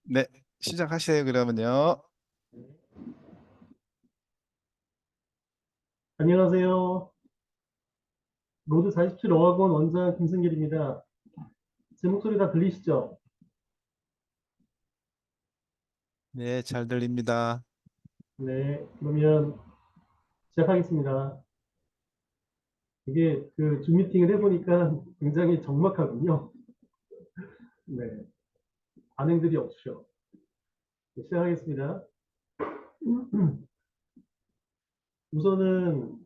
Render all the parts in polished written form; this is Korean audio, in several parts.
네, 시작하세요, 그러면요. 안녕하세요. 로드 47 어학원 원장 김승길입니다. 제 목소리 다 들리시죠? 네, 잘 들립니다. 네, 그러면 시작하겠습니다. 이게 그 줌 미팅을 해보니까 굉장히 적막하군요. 네, 반응들이 없으셔. 네, 시작하겠습니다. 우선은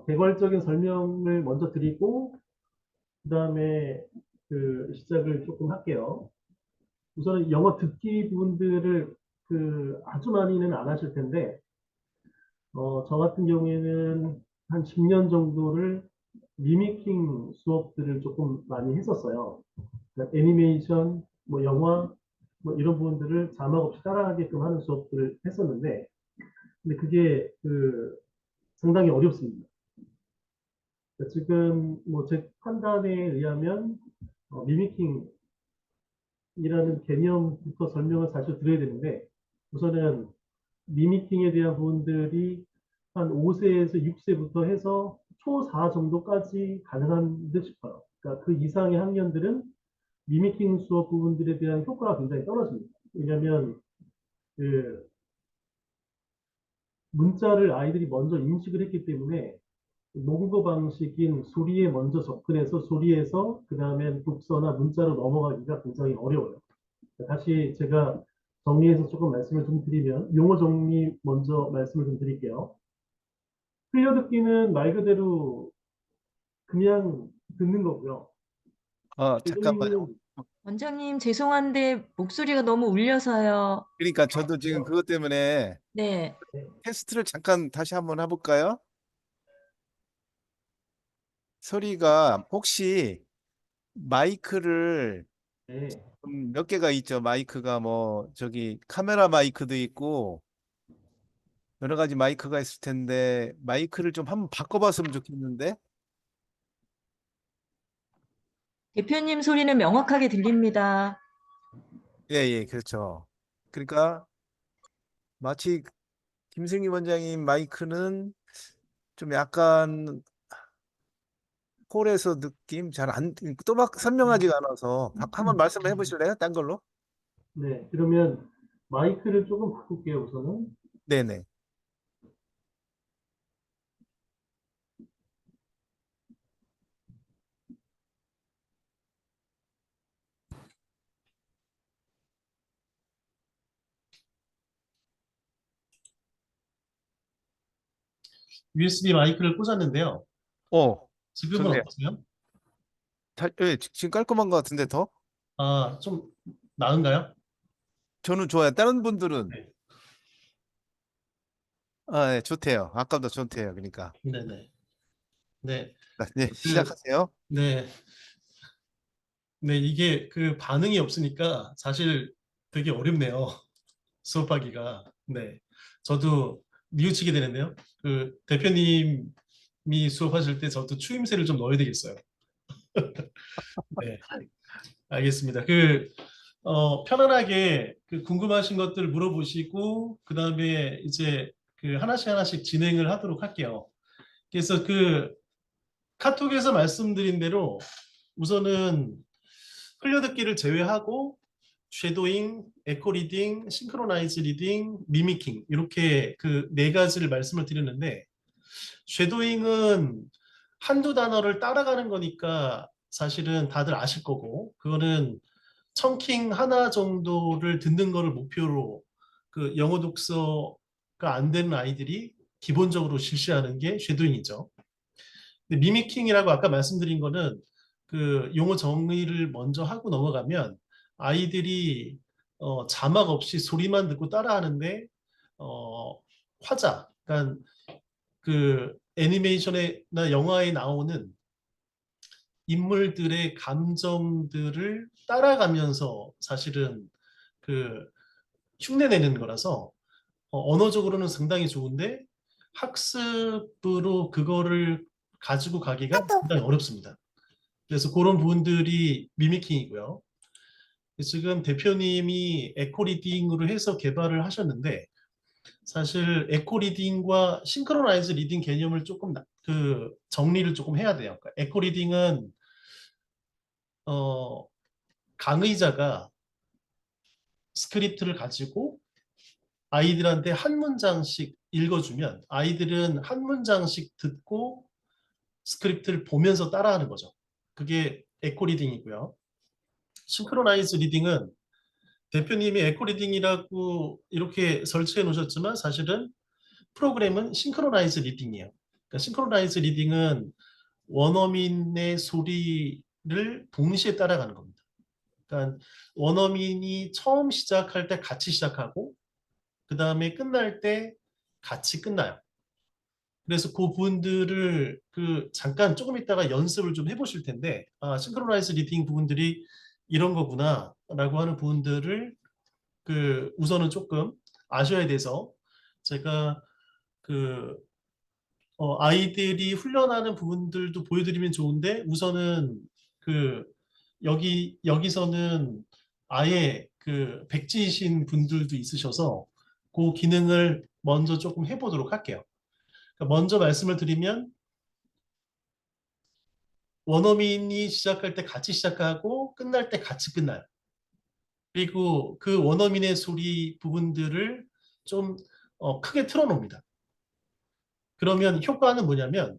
개괄적인 설명을 먼저 드리고 그 다음에 시작을 조금 할게요. 우선은 영어 듣기 부분들을 아주 많이는 안 하실 텐데 저 같은 경우에는 한 10년 정도를 미미킹 수업들을 조금 많이 했었어요. 그러니까 애니메이션, 뭐 영화, 뭐 이런 부분들을 자막 없이 따라하게끔 하는 수업들을 했었는데, 근데 그게 상당히 어렵습니다. 그러니까 지금 뭐 제 판단에 의하면 미미킹이라는 개념부터 설명을 사실 드려야 되는데, 우선은 미미킹에 대한 부분들이 한 5세에서 6세부터 해서 초4 정도까지 가능한 듯 싶어요. 그러니까 그 이상의 학년들은 미미킹 수업 부분들에 대한 효과가 굉장히 떨어집니다. 왜냐하면 그 문자를 아이들이 먼저 인식을 했기 때문에 모국어 방식인 소리에 먼저 접근해서 소리에서 그 다음에 독서나 문자로 넘어가기가 굉장히 어려워요. 다시 제가 정리해서 조금 말씀을 좀 드리면 용어 정리 먼저 말씀을 좀 드릴게요. 흘려듣기는 말 그대로 그냥 듣는 거고요. 잠깐만요. 쉐도잉은 원장님, 죄송한데 목소리가 너무 울려서요. 그러니까 저도 지금 그래요. 그것 때문에 네. 네, 테스트를 잠깐 다시 한번 해볼까요? 소리가 혹시 마이크를 네. 몇 개가 있죠? 마이크가 뭐 저기 카메라 마이크도 있고 여러 가지 마이크가 있을 텐데 마이크를 좀 한번 바꿔봤으면 좋겠는데. 대표님 소리는 명확하게 들립니다. 예, 예, 그렇죠. 그러니까 마치 김승희 원장님 마이크는 좀 약간 콜에서 느낌 잘 안, 또 막 선명하지가 않아서 한번 말씀해 보실래요? 딴 걸로? 네. 그러면 마이크를 조금 바꿀게요, 우선은. 네네. USB 마이크를 꽂았는데요. 어, 지금은 좋네요. 어떠세요? 예, 지금 깔끔한 것 같은데 더? 아, 좀 나은가요? 저는 좋아요. 다른 분들은 네. 예, 좋대요. 아까보다 좋대요. 그러니까. 네네. 네. 네, 그, 시작하세요. 네. 네. 이게 반응이 없으니까 사실 되게 어렵네요. 수업하기가. 네. 저도 뉘우치게 되는데요. 대표님이 수업하실 때 저도 추임새를 좀 넣어야 되겠어요. 네. 알겠습니다. 편안하게 궁금하신 것들 물어보시고, 그 다음에 이제 하나씩 하나씩 진행을 하도록 할게요. 그래서 카톡에서 말씀드린 대로 우선은 흘려듣기를 제외하고 쉐도잉, 에코 리딩, 싱크로나이즈 리딩, 미미킹 이렇게 그 네 가지를 말씀을 드렸는데 쉐도잉은 한두 단어를 따라가는 거니까 사실은 다들 아실 거고 그거는 청킹 하나 정도를 듣는 거를 목표로 영어 독서가 안 되는 아이들이 기본적으로 실시하는 게 쉐도잉이죠. 근데 미미킹이라고 아까 말씀드린 거는 용어 정의를 먼저 하고 넘어가면 아이들이 자막 없이 소리만 듣고 따라하는데 어, 화자, 그러니까 애니메이션이나 영화에 나오는 인물들의 감정들을 따라가면서 사실은 그 흉내내는 거라서 언어적으로는 상당히 좋은데 학습으로 그거를 가지고 가기가 상당히 어렵습니다. 그래서 그런 부분들이 미미킹이고요. 지금 대표님이 에코 리딩으로 해서 개발을 하셨는데 사실 에코 리딩과 싱크로나이즈 리딩 개념을 조금 정리를 조금 해야 돼요. 그러니까 에코 리딩은 어, 강의자가 스크립트를 가지고 아이들한테 한 문장씩 읽어주면 아이들은 한 문장씩 듣고 스크립트를 보면서 따라하는 거죠. 그게 에코 리딩이고요. 싱크로나이즈 리딩은 대표님이 에코 리딩이라고 이렇게 설치해 놓으셨지만 사실은 프로그램은 싱크로나이즈 리딩이에요. 그러니까 싱크로나이즈 리딩은 원어민의 소리를 동시에 따라가는 겁니다. 그러니까 원어민이 처음 시작할 때 같이 시작하고 그 다음에 끝날 때 같이 끝나요. 그래서 그 부분들을 잠깐 조금 있다가 연습을 좀 해보실 텐데 싱크로나이즈 리딩 부분들이 이런 거구나라고 하는 부분들을 우선은 조금 아셔야 돼서 제가 그 아이들이 훈련하는 부분들도 보여드리면 좋은데 우선은 그 여기서는 아예 백지이신 분들도 있으셔서 그 기능을 먼저 조금 해보도록 할게요. 그러니까 먼저 말씀을 드리면 원어민이 시작할 때 같이 시작하고 끝날 때 같이 끝나요. 그리고 그 원어민의 소리 부분들을 좀 크게 틀어놓습니다. 그러면 효과는 뭐냐면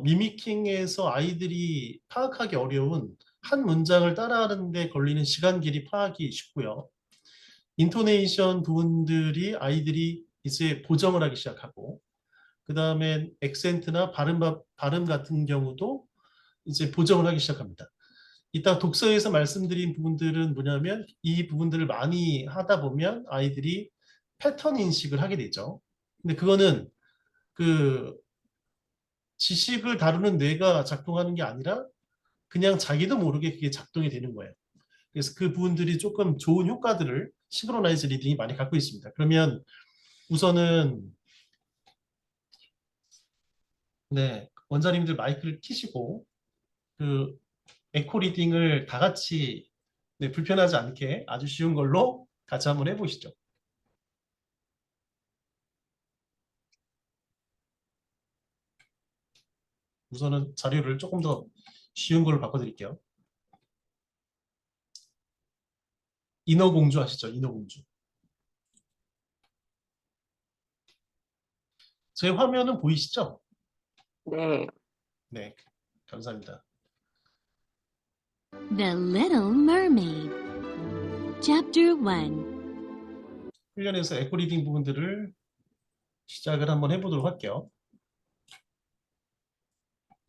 미미킹에서 아이들이 파악하기 어려운 한 문장을 따라하는 데 걸리는 시간 길이 파악이 쉽고요. 인토네이션 부분들이 아이들이 이제 보정을 하기 시작하고 그 다음에 액센트나 발음 같은 경우도 이제 보정을 하기 시작합니다. 이따 독서에서 말씀드린 부분들은 뭐냐면 이 부분들을 많이 하다 보면 아이들이 패턴 인식을 하게 되죠. 근데 그거는 그 지식을 다루는 뇌가 작동하는 게 아니라 그냥 자기도 모르게 그게 작동이 되는 거예요. 그래서 그 부분들이 조금 좋은 효과들을 시크로나이즈 리딩이 많이 갖고 있습니다. 그러면 우선은 네, 원장님들 마이크를 켜시고 그 에코 리딩을 다 같이 네, 불편하지 않게 아주 쉬운 걸로 같이 한번 해보시죠. 우선은 자료를 조금 더 쉬운 걸로 바꿔드릴게요. 인어공주 아시죠? 인어공주. 제 화면은 보이시죠? 네. 네, 감사합니다. The Little Mermaid. Chapter 1. 훈련에서 에코 리딩 부분들을 시작을 한번 해보도록 할게요.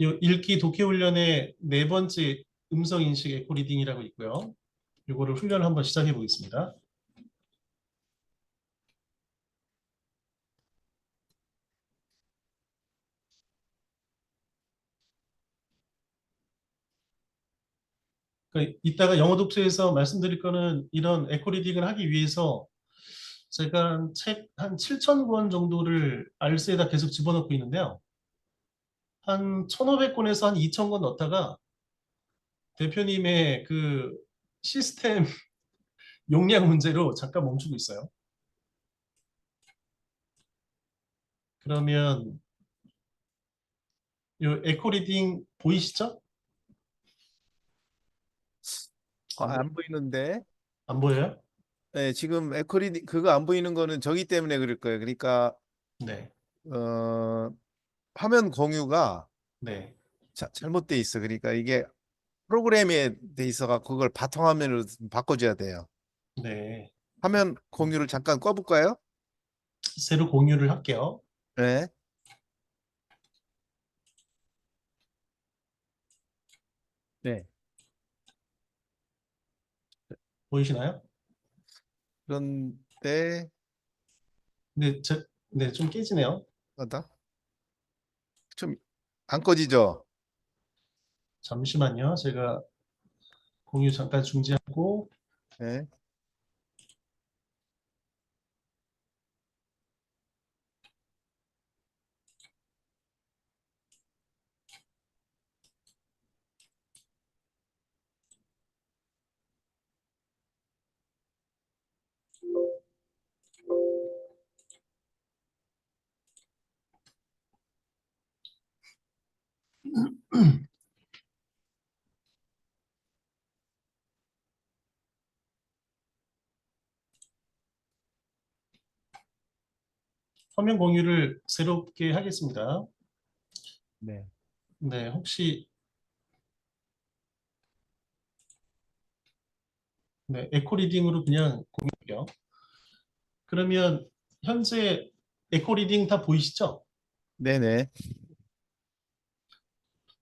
이 읽기 독해 훈련의 네 번째 음성 인식 에코 리딩이라고 있고요. 이거를 훈련을 한번 시작해 보겠습니다. 이따가 영어 독서에서 말씀드릴 거는 이런 에코 리딩을 하기 위해서 제가 책 한 7,000권 정도를 알스에다 계속 집어넣고 있는데요. 한 1,500권에서 한 2,000권 넣다가 대표님의 시스템 용량 문제로 잠깐 멈추고 있어요. 그러면 이 에코 리딩 보이시죠? 안 보이는데. 안 보여요? 네, 지금 에코리 그거 안 보이는 거는 저기 때문에 그럴 거예요. 그러니까 네. 어, 화면 공유가 잘못돼 있어. 그러니까 이게 프로그램에 돼 있어갖고 그걸 바탕화면으로 바꿔줘야 돼요. 네. 화면 공유를 잠깐 꺼볼까요? 새로 공유를 할게요. 네. 네. 보이시나요? 그런데 네, 네, 좀 깨지네요. 맞다. 좀 안 꺼지죠? 잠시만요. 제가 공유 잠깐 중지하고 네. 화면 공유를 새롭게 하겠습니다. 네. 네, 혹시 네, 에코 리딩으로 그냥 공유할게요. 그러면 현재 에코 리딩 다 보이시죠? 네네.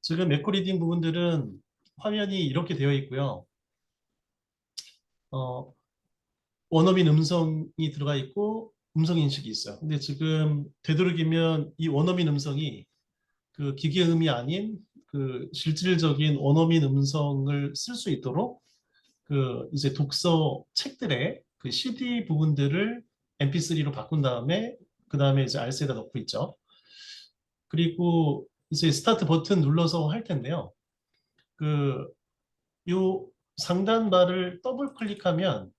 지금 에코 리딩 부분들은 화면이 이렇게 되어 있고요. 원어민 음성이 들어가 있고 음성 인식이 있어요. 근데 지금 되도록이면 이 원어민 음성이 그 기계음이 아닌 그 실질적인 원어민 음성을 쓸 수 있도록 그 이제 독서 책들의 그 CD 부분들을 MP3로 바꾼 다음에 그 다음에 이제 RC에다 넣고 있죠. 그리고 이제 스타트 버튼 눌러서 할 텐데요. 그 요 상단 바를 더블 클릭하면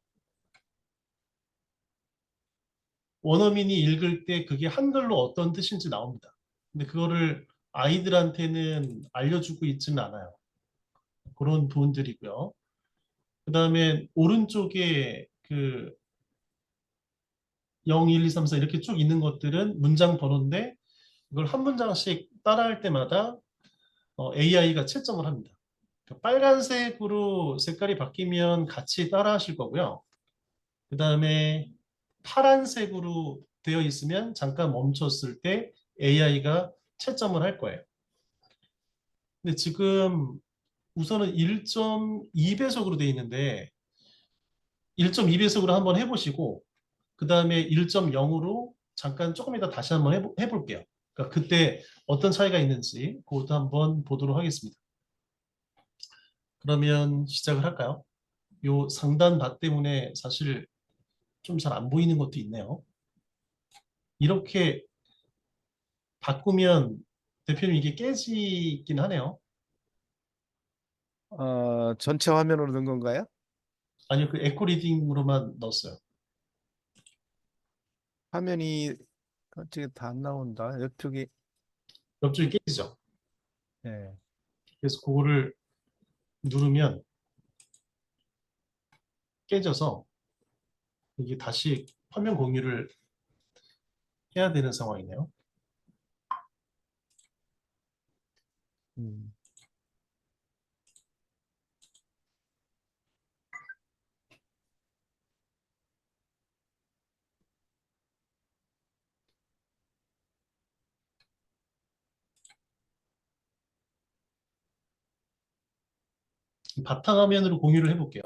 원어민이 읽을 때 그게 한글로 어떤 뜻인지 나옵니다. 근데 그거를 아이들한테는 알려주고 있지는 않아요. 그런 부분들이고요. 그 다음에 오른쪽에 그 0, 1, 2, 3, 4 이렇게 쭉 있는 것들은 문장 번호인데 이걸 한 문장씩 따라할 때마다 AI가 채점을 합니다. 빨간색으로 색깔이 바뀌면 같이 따라 하실 거고요. 그 다음에 파란색으로 되어 있으면 잠깐 멈췄을 때 AI가 채점을 할 거예요. 근데 지금 우선은 1.2배속으로 되어 있는데 1.2배속으로 한번 해보시고 그 다음에 1.0으로 잠깐 조금 이따 다시 한번 해볼게요. 그러니까 그때 어떤 차이가 있는지 그것도 한번 보도록 하겠습니다. 그러면 시작을 할까요? 요 상단 바 때문에 사실 좀 잘 안 보이는 것도 있네요. 이렇게 바꾸면 대표님 이게 깨지긴 하네요. 전체 화면으로 넣은 건가요? 아니요, 그 에코 리딩으로만 넣었어요. 화면이 어떻게 다 안 나온다. 옆쪽이. 옆쪽이 깨지죠. 네. 그래서 그거를 누르면 깨져서 이게 다시 화면 공유를 해야 되는 상황이네요. 음. 바탕화면으로 공유를 해볼게요.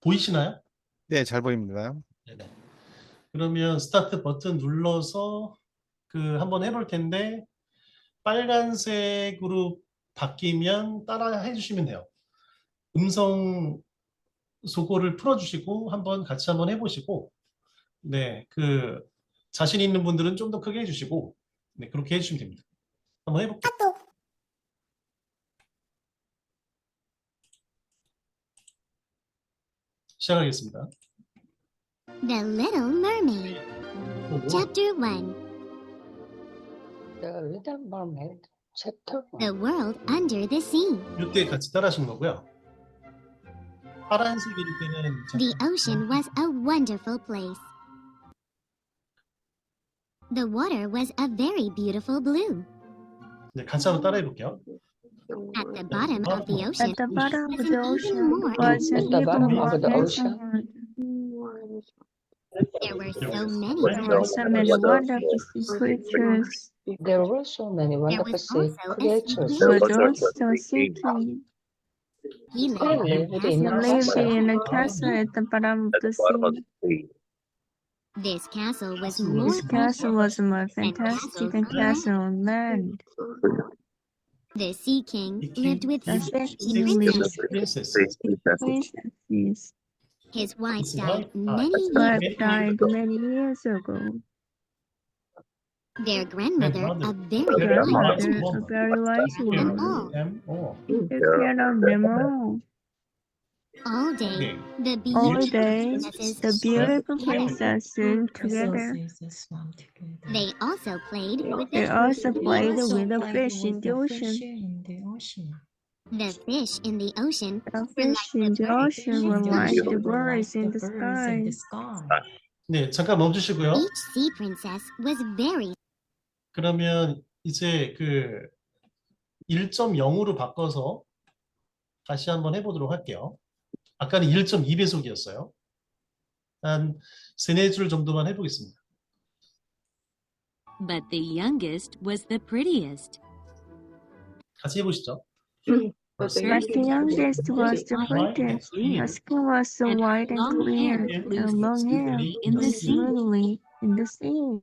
보이시나요? 네, 잘 보입니다. 네네. 그러면 스타트 버튼 눌러서 그 한번 해볼 텐데 빨간색으로 바뀌면 따라 해주시면 돼요. 음성 소거를 풀어주시고 한번 같이 한번 해보시고 네, 그 자신 있는 분들은 좀 더 크게 해주시고 네, 그렇게 해주시면 됩니다. 한번 해볼게요. 시작하겠습니다. The Little Mermaid. Chapter 1. The Little Mermaid, Chapter 1. The World Under the Sea. 이때 같이 따라하시는 거고요. 파란색일 때는 The ocean was a wonderful place. The water was a very beautiful blue. 네, 같이 한번 따라해 볼게요. At the bottom of the ocean At the bottom was of the an ocean even more was an At the even bottom more of the ocean. There were so many There were so many wonderful sea creatures. There were so many There wonderful was sea also a creatures. sea But king. also sea king. He He lived lived in in a a Lived castle. in a castle at the bottom of the sea. This castle was This more This castle was more fantastic than castle on land. The Sea King lived with The 60 sea king princes. princesses. Princesses. His wife His died wife many died. years. Wife died many years ago. Their grandmother, a very Their wise Grandmother, woman. a very wise them woman, all. Them all. took care of them all. All day, the All beautiful day, princesses the beautiful together. princesses together. They also played with They the also fish. played with the fish in the ocean. The fish in the ocean The were fish in the ocean were like the birds in the sky. 네, 잠깐 멈추시고요. Each sea princess was very 그러면 이제 그 1.0으로 바꿔서 다시 한번 해보도록 할게요. 아까는 1.2배속이었어요. 한 3-4줄 정도만 해보겠습니다. But the youngest was the prettiest. 같이 해보시죠. But But the youngest was the White and prettiest. clear. Her skin was so And white and long clear, hair and flew long hair smoothly in the flew sea. smoothly in the sea.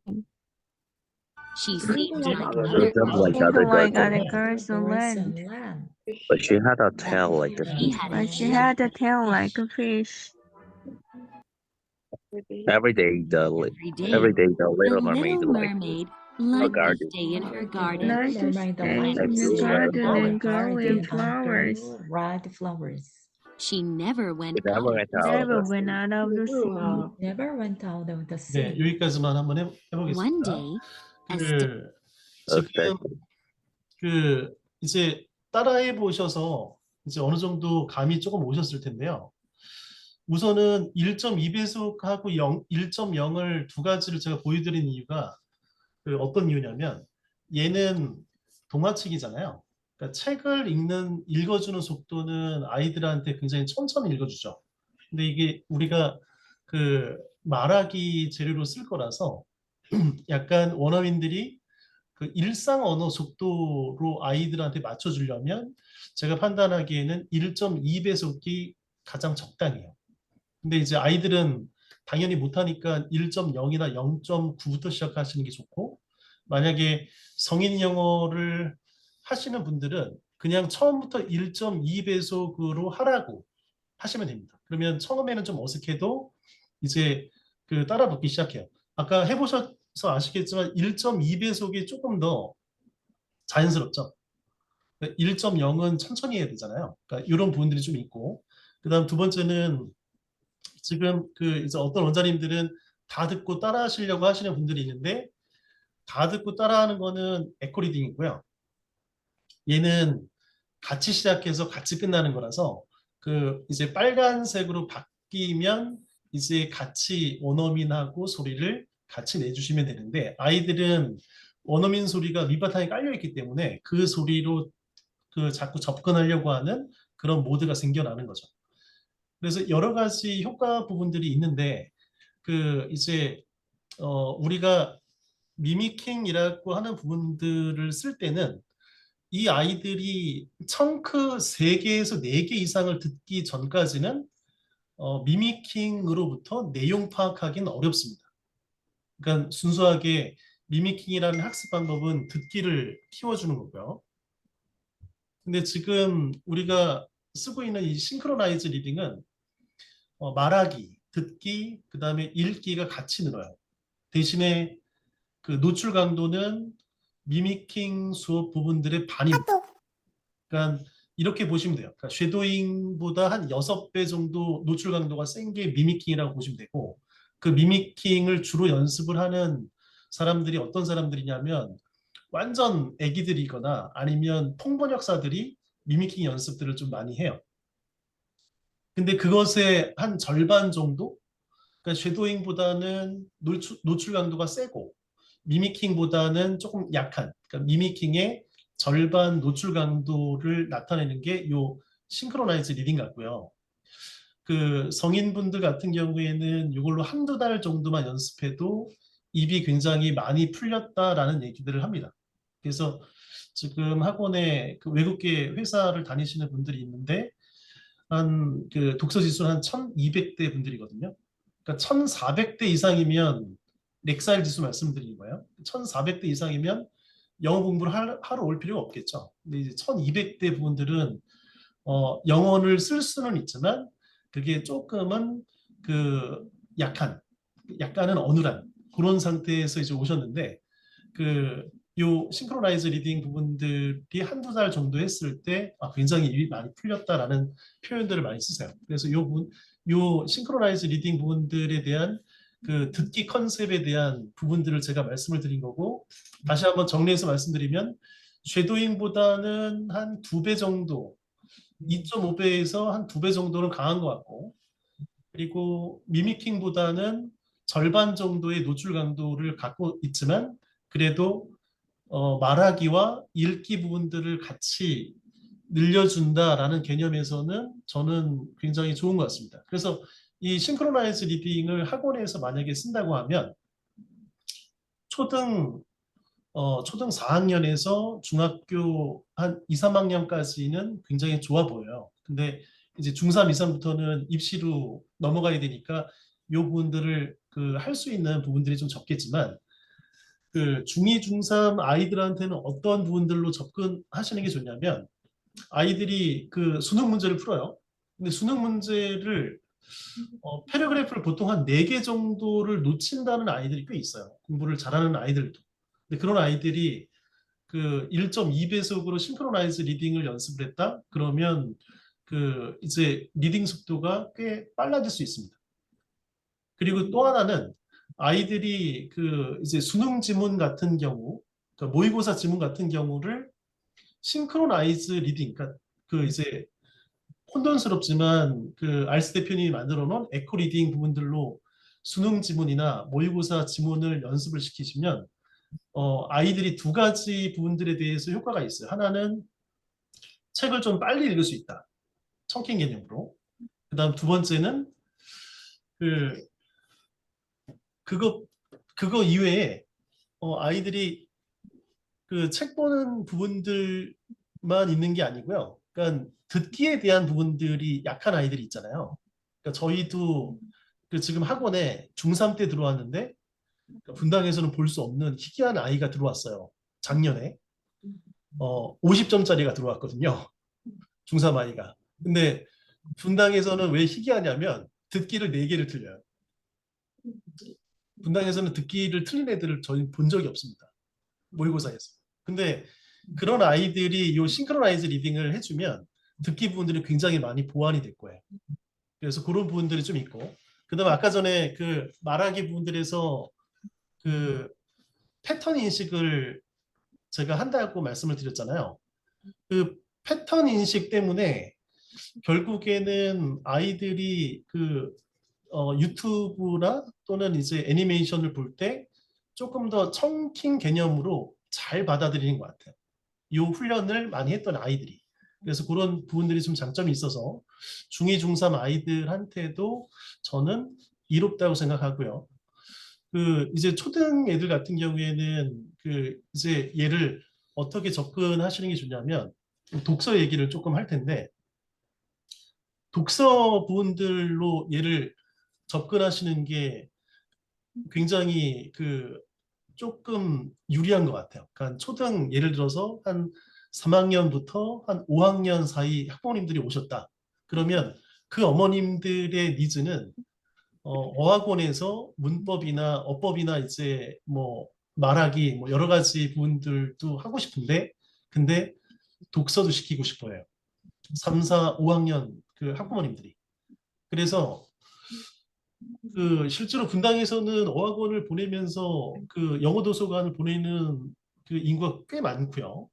She seemed like Other other girls girls, like Seemed other like girls, other girls on land, but she had a tail like a she fish. had but she had a tail like a fish. Every day, every day. the The Little Mermaid little liked mermaid liked to garden. stay in her garden Nice to stay in And the grew garden and grow in and flowers. red flowers. She never went She never out. went out of Never the went sea. out of the sea. Never went out of the 네, sea. 여기까지만 한번 One 해보겠습니다. day, as 그 Okay. 지금 그 이제 따라해 보셔서 이제 어느 정도 감이 조금 오셨을 텐데요. 우선은 1.2배속하고 1.0을 두 가지를 제가 보여드린 이유가 그 어떤 이유냐면 얘는 동화책이잖아요. 그러니까 책을 읽어주는 속도는 아이들한테 굉장히 천천히 읽어주죠. 근데 이게 우리가 그 말하기 재료로 쓸 거라서 약간 원어민들이 그 일상 언어 속도로 아이들한테 맞춰주려면 제가 판단하기에는 1.2배속이 가장 적당해요. 근데 이제 아이들은 당연히 못하니까 1.0이나 0.9부터 시작하시는 게 좋고, 만약에 성인 영어를 하시는 분들은 그냥 처음부터 1.2배속으로 하라고 하시면 됩니다. 그러면 처음에는 좀 어색해도 이제 그 따라 붙기 시작해요. 아까 해보셔서 아시겠지만 1.2배속이 조금 더 자연스럽죠. 1.0은 천천히 해야 되잖아요. 그러니까 이런 부분들이 좀 있고, 그다음 두 번째는 지금 그 이제 어떤 원장님들은 다 듣고 따라 하시려고 하시는 분들이 있는데, 다 듣고 따라하는 거는 에코리딩이고요. 얘는 같이 시작해서 같이 끝나는 거라서 그 이제 빨간색으로 바뀌면 이제 같이 원어민하고 소리를 같이 내주시면 되는데, 아이들은 원어민 소리가 밑바탕에 깔려 있기 때문에 그 소리로 그 자꾸 접근하려고 하는 그런 모드가 생겨나는 거죠. 그래서 여러 가지 효과 부분들이 있는데, 그 이제 우리가 미미킹이라고 하는 부분들을 쓸 때는 이 아이들이 청크 3개에서 4개 이상을 듣기 전까지는 미미킹으로부터 내용 파악하기는 어렵습니다. 그러니까 순수하게 미미킹이라는 학습 방법은 듣기를 키워주는 거고요. 근데 지금 우리가 쓰고 있는 이 싱크로나이즈 리딩은 말하기, 듣기, 그 다음에 읽기가 같이 늘어요. 대신에 그 노출 강도는 미미킹 수업 부분들의 반입니다. 그러니까 이렇게 보시면 돼요. 그러니까 쉐도잉보다 한 6배 정도 노출 강도가 센 게 미미킹이라고 보시면 되고, 그 미미킹을 주로 연습을 하는 사람들이 어떤 사람들이냐면 완전 애기들이거나 아니면 통번역사들이 미미킹 연습들을 좀 많이 해요. 근데 그것의 한 절반 정도? 그러니까 쉐도잉보다는 노출 강도가 세고 미미킹보다는 조금 약한, 그러니까 미미킹의 절반 노출 강도를 나타내는 게 요 싱크로나이즈 리딩 같고요. 그 성인분들 같은 경우에는 이걸로 1-2달 정도만 연습해도 입이 굉장히 많이 풀렸다라는 얘기들을 합니다. 그래서 지금 학원에 그 외국계 회사를 다니시는 분들이 있는데 한 그 독서 지수는 한 1200대 분들이거든요. 그러니까 1400대 이상이면 렉사일 지수 말씀드리는 거예요. 1400대 이상이면 영어 공부를 하러 올 필요가 없겠죠. 근데 이제 1200대 분들은 영어를 쓸 수는 있지만 그게 조금은 그 약간은 어눌한 그런 상태에서 이제 오셨는데, 그 요 싱크로나이즈 리딩 부분들이 1-2달 정도 했을 때 굉장히 입이 많이 풀렸다라는 표현들을 많이 쓰세요. 그래서 요 싱크로나이즈 리딩 부분들에 대한 그 듣기 컨셉에 대한 부분들을 제가 말씀을 드린 거고, 다시 한번 정리해서 말씀드리면 쉐도잉보다는 한 2배 정도, 2.5배에서 한 2배 정도는 강한 것 같고, 그리고 미미킹보다는 절반 정도의 노출 강도를 갖고 있지만 그래도 말하기와 읽기 부분들을 같이 늘려준다라는 개념에서는 저는 굉장히 좋은 것 같습니다. 그래서 이 싱크로나이즈 리딩을 학원에서 만약에 쓴다고 하면 초등 4학년에서 중학교 한 2, 3학년까지는 굉장히 좋아 보여요. 근데 이제 중3 이상부터는 입시로 넘어가야 되니까 이 부분들을 할 수 있는 부분들이 좀 적겠지만 중2, 중3 아이들한테는 어떤 부분들로 접근하시는 게 좋냐면 아이들이 수능 문제를 풀어요. 근데 수능 문제를 패러그래프를 보통 한 4개 정도를 놓친다는 아이들이 꽤 있어요. 공부를 잘하는 아이들도. 근데 그런 아이들이 1.2배속으로 싱크로나이즈 리딩을 연습을 했다? 그러면 이제 리딩 속도가 꽤 빨라질 수 있습니다. 그리고 또 하나는 아이들이 이제 수능 지문 같은 경우, 그러니까 모의고사 지문 같은 경우를 싱크로나이즈 리딩, 그러니까 이제 혼돈스럽지만 알스 대표님이 만들어 놓은 에코 리딩 부분들로 수능 지문이나 모의고사 지문을 연습을 시키시면 아이들이 두 가지 부분들에 대해서 효과가 있어요. 하나는 책을 좀 빨리 읽을 수 있다. 청킹 개념으로. 그다음 두 번째는 그거 이외에 아이들이 책 보는 부분들만 있는 게 아니고요. 그러니까 듣기에 대한 부분들이 약한 아이들이 있잖아요. 그러니까 저희도 지금 학원에 중3 때 들어왔는데 분당에서는 볼 수 없는 희귀한 아이가 들어왔어요. 작년에 50점짜리가 들어왔거든요. 중3 아이가. 근데 분당에서는 왜 희귀하냐면 듣기를 4개를 틀려요. 분당에서는 듣기를 틀린 애들을 저희 본 적이 없습니다. 모의고사에서. 근데 그런 아이들이 이 싱크로나이즈 리딩을 해주면 듣기 부분들이 굉장히 많이 보완이 될 거예요. 그래서 그런 부분들이 좀 있고, 그다음에 아까 전에 말하기 부분들에서 패턴 인식을 제가 한다고 말씀을 드렸잖아요. 패턴 인식 때문에 결국에는 아이들이 유튜브나 또는 이제 애니메이션을 볼 때 조금 더 청킹 개념으로 잘 받아들이는 것 같아요. 이 훈련을 많이 했던 아이들이. 그래서 그런 부분들이 좀 장점이 있어서 중2, 중3 아이들한테도 저는 이롭다고 생각하고요. 이제 초등 애들 같은 경우에는 이제 얘를 어떻게 접근하시는 게 좋냐면 독서 얘기를 조금 할 텐데 독서 부분들로 얘를 접근하시는 게 굉장히 조금 유리한 것 같아요. 그러니까 초등 예를 들어서 한 3학년부터 한 5학년 사이 학부모님들이 오셨다. 그러면 그 어머님들의 니즈는 어학원에서 문법이나 어법이나 이제 뭐 말하기 뭐 여러 가지 부분들도 하고 싶은데 근데 독서도 시키고 싶어요. 3, 4, 5학년 학부모님들이. 그래서 실제로 분당에서는 어학원을 보내면서 영어 도서관을 보내는 인구가 꽤 많고요.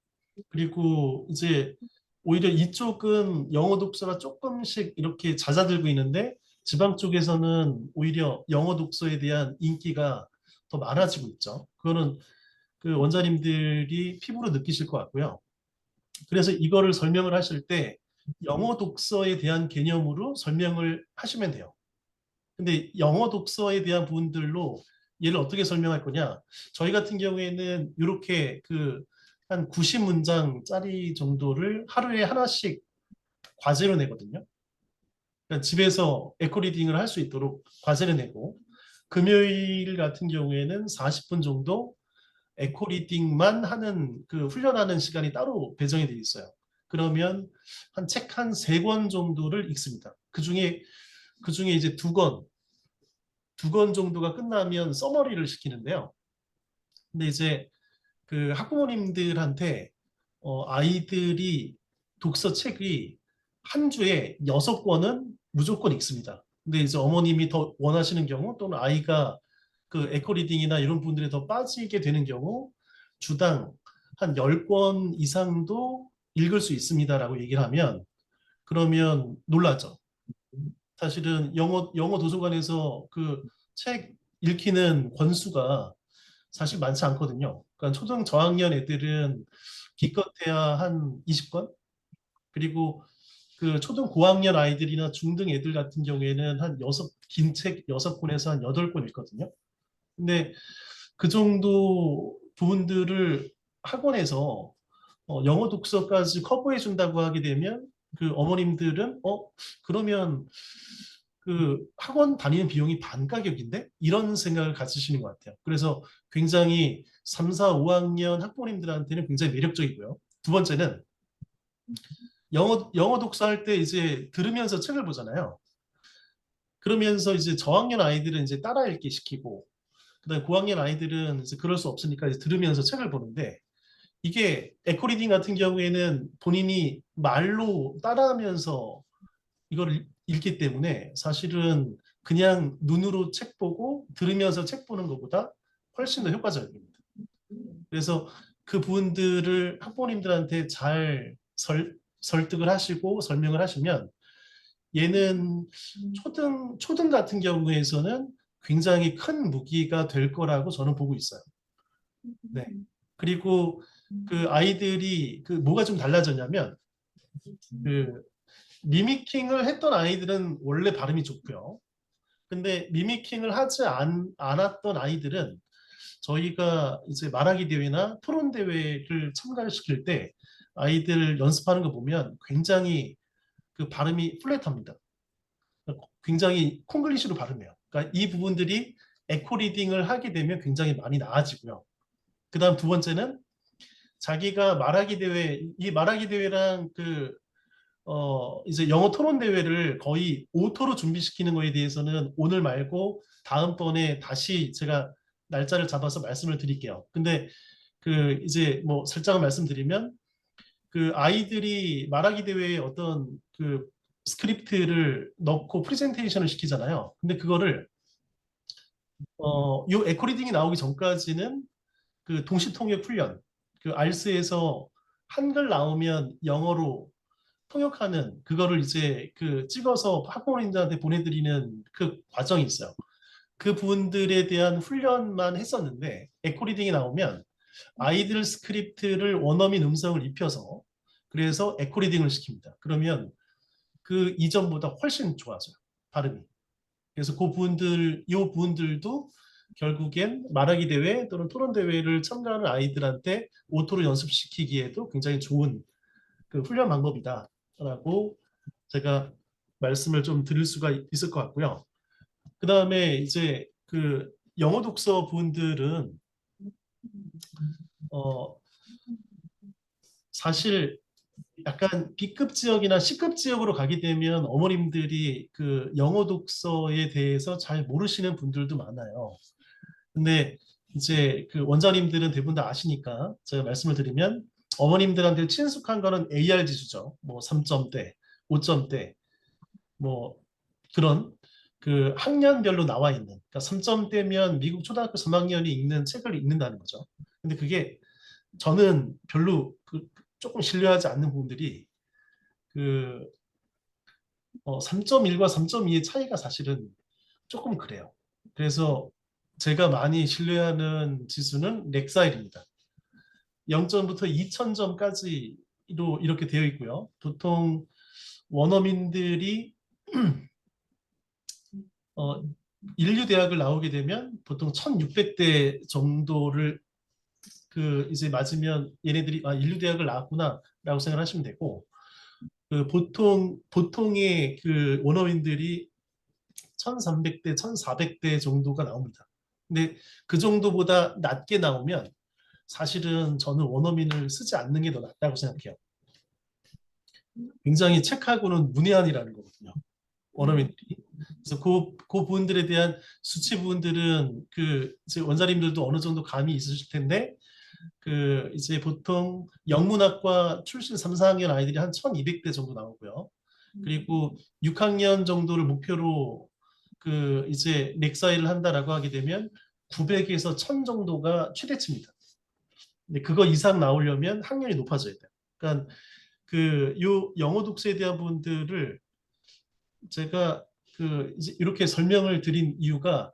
그리고 이제 오히려 이쪽은 영어 독서가 조금씩 이렇게 잦아들고 있는데 지방 쪽에서는 오히려 영어 독서에 대한 인기가 더 많아지고 있죠. 그거는 원장님들이 피부로 느끼실 것 같고요. 그래서 이거를 설명을 하실 때 영어 독서에 대한 개념으로 설명을 하시면 돼요. 근데 영어 독서에 대한 부분들로 얘를 어떻게 설명할 거냐? 저희 같은 경우에는 이렇게 한 90문장짜리 정도를 하루에 하나씩 과제로 내거든요. 그러니까 집에서 에코 리딩을 할 수 있도록 과제를 내고 금요일 같은 경우에는 40분 정도 에코 리딩만 하는 훈련하는 시간이 따로 배정이 되어 있어요. 그러면 책 한 3권 정도를 읽습니다. 그중에 이제 2권 정도가 끝나면 서머리를 시키는데요. 근데 이제 학부모님들한테 아이들이 독서 책이 한 주에 6권은 무조건 읽습니다. 근데 이제 어머님이 더 원하시는 경우 또는 아이가 에코 리딩이나 이런 부분들에 더 빠지게 되는 경우 주당 한 10권 이상도 읽을 수 있습니다라고 얘기를 하면 그러면 놀라죠. 사실은 영어 도서관에서 책 읽히는 권수가 사실 많지 않거든요. 그러니까 초등 저학년 애들은 기껏해야 한 20권? 그리고 그 초등 고학년 아이들이나 중등 애들 같은 경우에는 한 긴 책 6권에서 한 8권 읽거든요. 근데 그 정도 부분들을 학원에서 영어 독서까지 커버해 준다고 하게 되면 그 어머님들은 그러면 그 학원 다니는 비용이 반 가격인데? 이런 생각을 가지시는 것 같아요. 그래서 굉장히 3, 4, 5학년 학부모님들한테는 굉장히 매력적이고요. 두 번째는 영어 독서할 때 이제 들으면서 책을 보잖아요. 그러면서 이제 저학년 아이들은 이제 따라 읽기 시키고, 그다음에 고학년 아이들은 이제 그럴 수 없으니까 이제 들으면서 책을 보는데, 이게 에코리딩 같은 경우에는 본인이 말로 따라하면서 이걸 읽기 때문에 사실은 그냥 눈으로 책 보고 들으면서 책 보는 것보다 훨씬 더 효과적입니다. 그래서 그 부분들을 학부모님들한테 잘 설득을 하시고 설명을 하시면 얘는 초등 같은 경우에서는 굉장히 큰 무기가 될 거라고 저는 보고 있어요. 네. 그리고 그 아이들이 그 뭐가 좀 달라졌냐면 그 미미킹을 했던 아이들은 원래 발음이 좋고요. 근데 미미킹을 하지 않았던 아이들은 저희가 이제 말하기 대회나 토론 대회를 참가를 시킬 때 아이들 연습하는 거 보면 굉장히 그 발음이 플랫합니다. 굉장히 콩글리시로 발음해요. 그러니까 이 부분들이 에코 리딩을 하게 되면 굉장히 많이 나아지고요. 그다음 두 번째는 자기가 말하기 대회, 이 말하기 대회랑 이제 영어 토론 대회를 거의 오토로 준비시키는 거에 대해서는 오늘 말고 다음번에 다시 제가 날짜를 잡아서 말씀을 드릴게요. 근데 그 이제 뭐 살짝 말씀드리면 그 아이들이 말하기 대회에 어떤 그 스크립트를 넣고 프레젠테이션을 시키잖아요. 근데 그거를 요 에코 리딩이 나오기 전까지는 그 동시통역 훈련, 그 알스에서 한글 나오면 영어로 통역하는 그거를 이제 그 찍어서 학부모님들한테 보내드리는 그 과정이 있어요. 그 부분들에 대한 훈련만 했었는데 에코리딩이 나오면 아이들 스크립트를 원어민 음성을 입혀서 그래서 에코리딩을 시킵니다. 그러면 그 이전보다 훨씬 좋아져요. 발음이. 그래서 그 부분들, 이 부분들도 결국엔 말하기 대회 또는 토론 대회를 참가하는 아이들한테 오토로 연습시키기에도 굉장히 좋은 그 훈련 방법이다라고 제가 말씀을 좀 드릴 수가 있을 것 같고요. 그 다음에 이제 그 영어 독서 분들은 사실 약간 B급 지역이나 C급 지역으로 가게 되면 어머님들이 그 영어 독서에 대해서 잘 모르시는 분들도 많아요. 근데 이제 그 원장님들은 대부분 다 아시니까 제가 말씀을 드리면 어머님들한테 친숙한 거는 AR 지수죠. 뭐 3점대, 5점대, 뭐 그런 그 학년별로 나와 있는, 그러니까 3점대면 미국 초등학교 3학년이 읽는 책을 읽는다는 거죠. 근데 그게 저는 별로 조금 신뢰하지 않는 부분들이 그 3.1과 3.2의 차이가 사실은 조금 그래요. 그래서 제가 많이 신뢰하는 지수는 렉사일입니다. 0점부터 2000점까지로 이렇게 되어 있고요. 보통 원어민들이 인류 대학을 나오게 되면 보통 1600대 정도를 그 이제 맞으면 얘네들이 인류 대학을 나왔구나라고 생각하시면 되고, 그 보통의 그 원어민들이 1300대, 1400대 정도가 나옵니다. 근데 그 정도보다 낮게 나오면 사실은 저는 원어민을 쓰지 않는 게 더 낫다고 생각해요. 굉장히 책하고는 문외한이라는 거거든요. 원어민들이. 그래서 그 부분들에 대한 수치 부분들은 그 이제 원장님들도 어느 정도 감이 있으실 텐데 그 이제 보통 영문학과 출신 3, 4학년 아이들이 한 1200대 정도 나오고요. 그리고 6학년 정도를 목표로 그 이제 렉사이를 한다라고 하게 되면 900에서 1000 정도가 최대치입니다. 근데 그거 이상 나오려면 학년이 높아져야 돼요. 그러니까 그 요 영어 독서에 대한 부분들을 제가 그 이제 이렇게 설명을 드린 이유가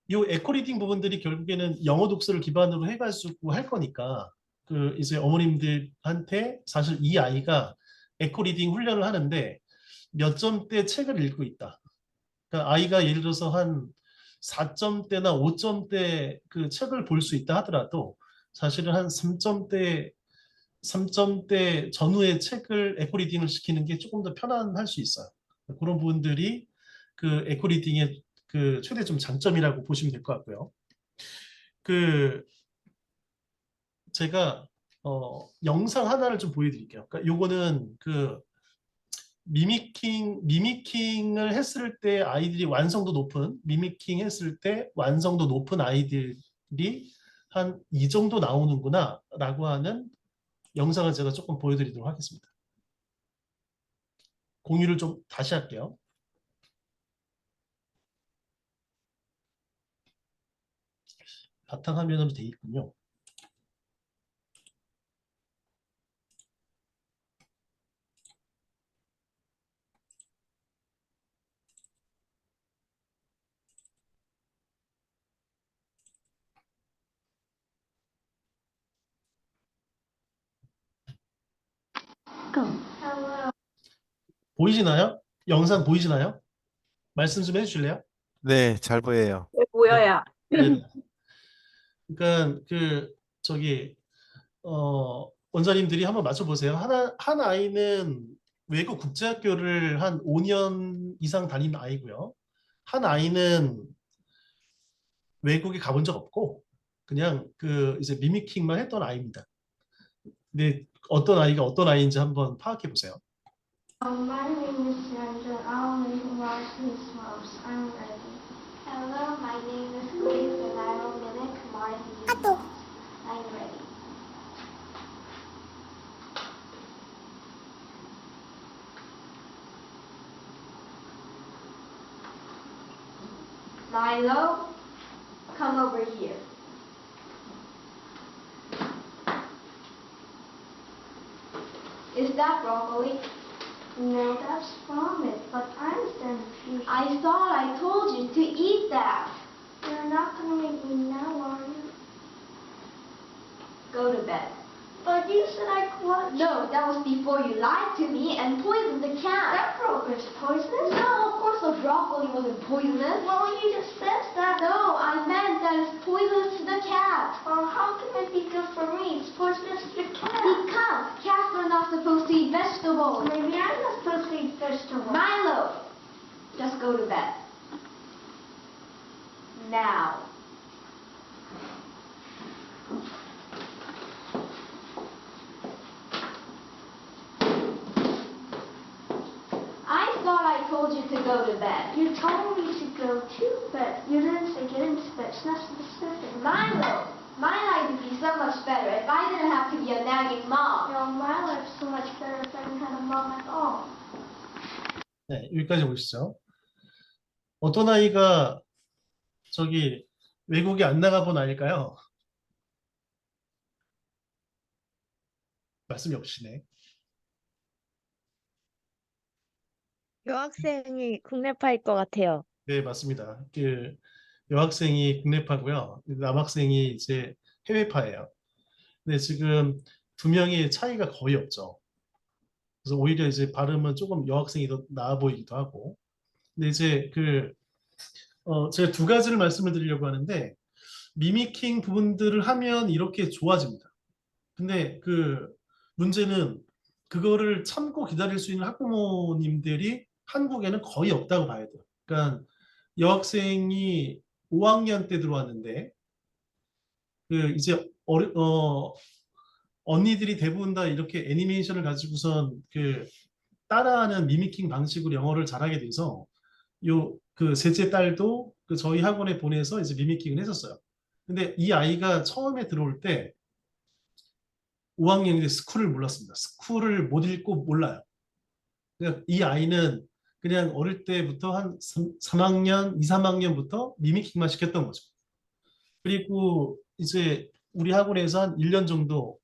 이 에코리딩 부분들이 결국에는 영어 독서를 기반으로 해가지고 할 거니까 그 이제 어머님들한테 사실 이 아이가 에코리딩 훈련을 하는데 몇 점대 책을 읽고 있다. 그러니까 아이가 예를 들어서 한 4점대나 5점대 그 책을 볼 수 있다 하더라도 사실은 한 3점대 전후의 책을 에코리딩을 시키는 게 조금 더 편안할 수 있어요. 그런 부분들이 그 에코리딩의 그 최대 좀 장점이라고 보시면 될 것 같고요. 그 제가 영상 하나를 좀 보여드릴게요. 그러니까 요거는 그 미미킹을 했을 때 아이들이 완성도 높은 미미킹 했을 때 완성도 높은 아이들이 한 이 정도 나오는구나 라고 하는 영상을 제가 조금 보여드리도록 하겠습니다. 공유를 좀 다시 할게요. 바탕화면으로 돼 있군요. 보이시나요? 영상 보이시나요? 말씀 좀 해주실래요? 네, 잘 보여요. 보여요. 네. 그러니까 그 저기 원장님들이 한번 맞춰보세요. 한 아이는 외국 국제학교를 한 5년 이상 다닌 아이고요. 한 아이는 외국에 가본 적 없고 그냥 그 이제 미미킹만 했던 아이입니다. 근데 어떤 아이가 어떤 아이인지 한번 파악해 보세요. My name is Sandra. I'll make Marcy's house. I'm ready. Hello, my name is Grace and I will mimic Marcy's house. I'm ready. Milo, come over here. Is that broccoli? No, that's vomit, but I'm confused. I thought I told you to eat that. You're not going to make me now, are you? Go to bed. But you said I could. No, that was before you lied to me and poisoned the cat. That broccoli's poisonous? No, of course the broccoli wasn't poisonous. Well, you just said that. No, I meant that it's poisonous to the cat. Well, how can it be good for me? It's poisonous to the cat. Because cats are not supposed to eat vegetables. Maybe I'm not supposed to eat vegetables. Milo, just go to bed. Now. I thought I told you to go to bed. You told me to go to bed. You didn't say get into bed. It's not specific. Milo, my life would be so much better if I didn't have to be a nagging mom. No, my life's so much better if I didn't have a mom at all. 네, 여기까지 보시죠. 어떤 아이가 저기 외국에 안 나가본 아이일까요? 말씀이 없으시네. 여학생이 국내파일 것 같아요. 네, 맞습니다. 그 여학생이 국내파고요. 남학생이 이제 해외파예요. 근데 지금 두 명의 차이가 거의 없죠. 그래서 오히려 이제 발음은 조금 여학생이 더 나아 보이기도 하고. 근데 이제 제가 두 가지를 말씀을 드리려고 하는데 미미킹 부분들을 하면 이렇게 좋아집니다. 근데 그 문제는 그거를 참고 기다릴 수 있는 학부모님들이 한국에는 거의 없다고 봐야 돼요. 그러니까 여학생이 5학년 때 들어왔는데 그 이제 언니들이 대부분 다 이렇게 애니메이션을 가지고선 그 따라하는 미미킹 방식으로 영어를 잘하게 돼서 그 셋째 딸도 그 저희 학원에 보내서 이제 미미킹을 했었어요. 근데 이 아이가 처음에 들어올 때 5학년인데 스쿨을 몰랐습니다. 스쿨을 못 읽고 몰라요. 그러니까 이 아이는 그냥 어릴 때부터 한 3학년, 2, 3학년부터 미미킹만 시켰던 거죠. 그리고 이제 우리 학원에서 한 1년 정도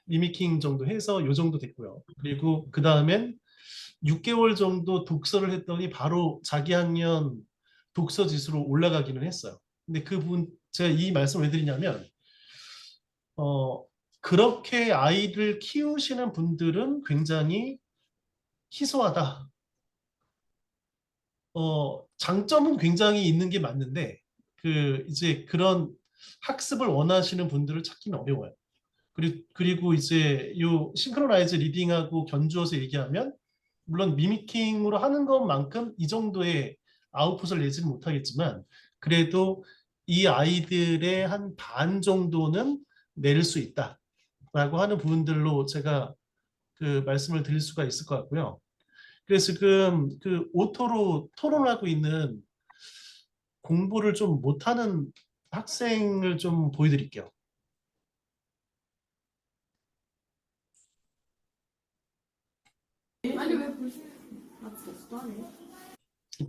미미킹 정도 해서 요 정도 됐고요. 그리고 그 다음엔 6개월 정도 독서를 했더니 바로 자기 학년 독서 지수로 올라가기는 했어요. 근데 그 부분 제가 이 말씀을 왜 드리냐면 그렇게 아이를 키우시는 분들은 굉장히 희소하다. 장점은 굉장히 있는 게 맞는데 이제 그런 학습을 원하시는 분들을 찾기는 어려워요. 그리고 이제 요 싱크로나이즈 리딩하고 견주어서 얘기하면 물론 미미킹으로 하는 것만큼 이 정도의 아웃풋을 내지는 못하겠지만 그래도 이 아이들의 한 반 정도는 낼 수 있다라고 하는 부분들로 제가 그 말씀을 드릴 수가 있을 것 같고요. 그래서 지금 그 오토로 토론하고 있는 공부를 좀 못하는 학생을 좀 보여드릴게요.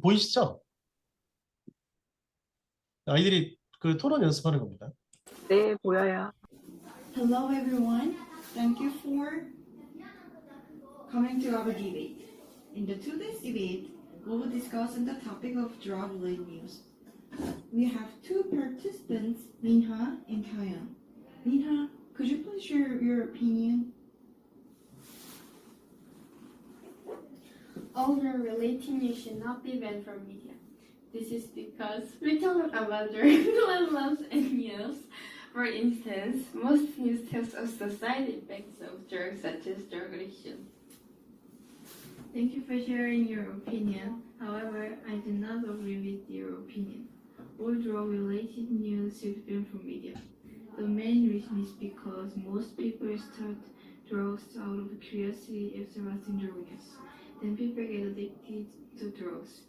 보이시죠? 아이들이 그 토론 연습하는 겁니다. 네, 보여요. Hello everyone, thank you for coming to our debate. In the today's debate, we will discuss on the topic of drug-related news. We have two participants, Minha and Taeyeon. Minha, could you please share your opinion? All drug-related news should not be banned from media. This is because we talk about drug and news. For instance, most news tells us the side effects of drugs such as drug addiction. Thank you for sharing your opinion. However, I do not agree with your opinion. All drug-related news should be banned from media. The main reason is because most people start drugs out of curiosity after watching drug use. Then people get addicted to drugs.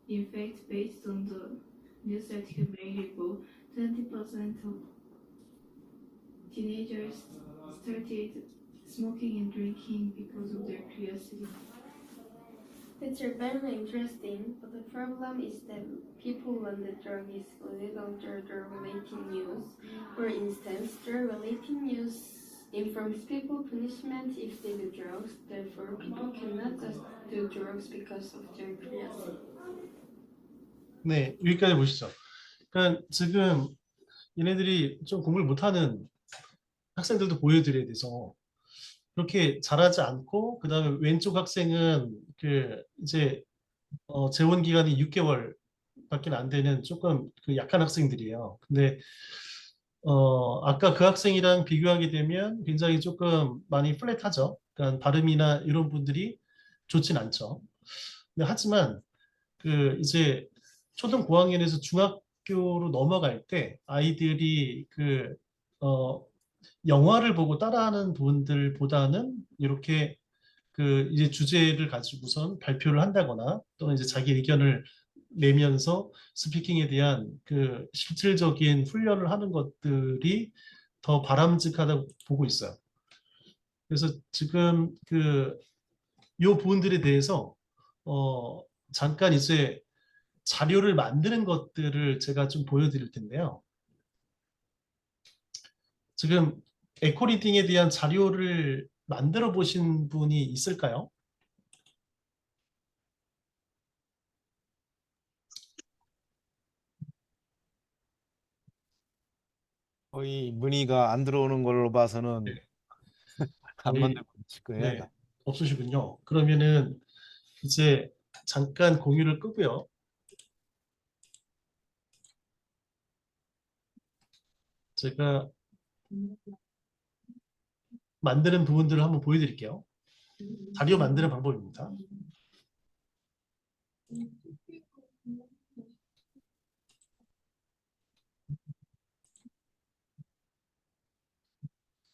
In fact, based on the news article made ago, 20% of teenagers started smoking and drinking because of their curiosity. That's very interesting, but the problem is that people when the drug is illegal drug-related news. For instance, drug-related news informs people punishment if they do drugs. Therefore, people cannot just do drugs because of their curiosity. 네, 여기까지 보시죠. 그러니까 지금 얘네들이 좀 공부를 못하는 학생들도 보여드려야 돼서 그렇게 잘하지 않고 그다음에 왼쪽 학생은 이제 재원 기간이 6개월밖에 안 되는 조금 약한 학생들이에요. 근데 아까 그 학생이랑 비교하게 되면 굉장히 조금 많이 플랫하죠. 그러니까 발음이나 이런 분들이 좋진 않죠. 근데 하지만 이제 초등 고학년에서 중학교로 넘어갈 때 아이들이 영화를 보고 따라하는 분들보다는 이렇게 이제 주제를 가지고선 발표를 한다거나 또는 이제 자기 의견을 내면서 스피킹에 대한 실질적인 훈련을 하는 것들이 더 바람직하다고 보고 있어요. 그래서 지금 요 부분들에 대해서 잠깐 이제 자료를 만드는 것들을 제가 좀 보여드릴 텐데요. 지금 에코 리딩에 대한 자료를 만들어 보신 분이 있을까요? 거의 문의가 안 들어오는 걸로 봐서는 네. 안 거의- 만들고 있을 거예요. 네, 없으시군요. 그러면은 이제 잠깐 공유를 끄고요. 제가 만드는 부분들을 한번 보여드릴게요. 자료 만드는 방법입니다.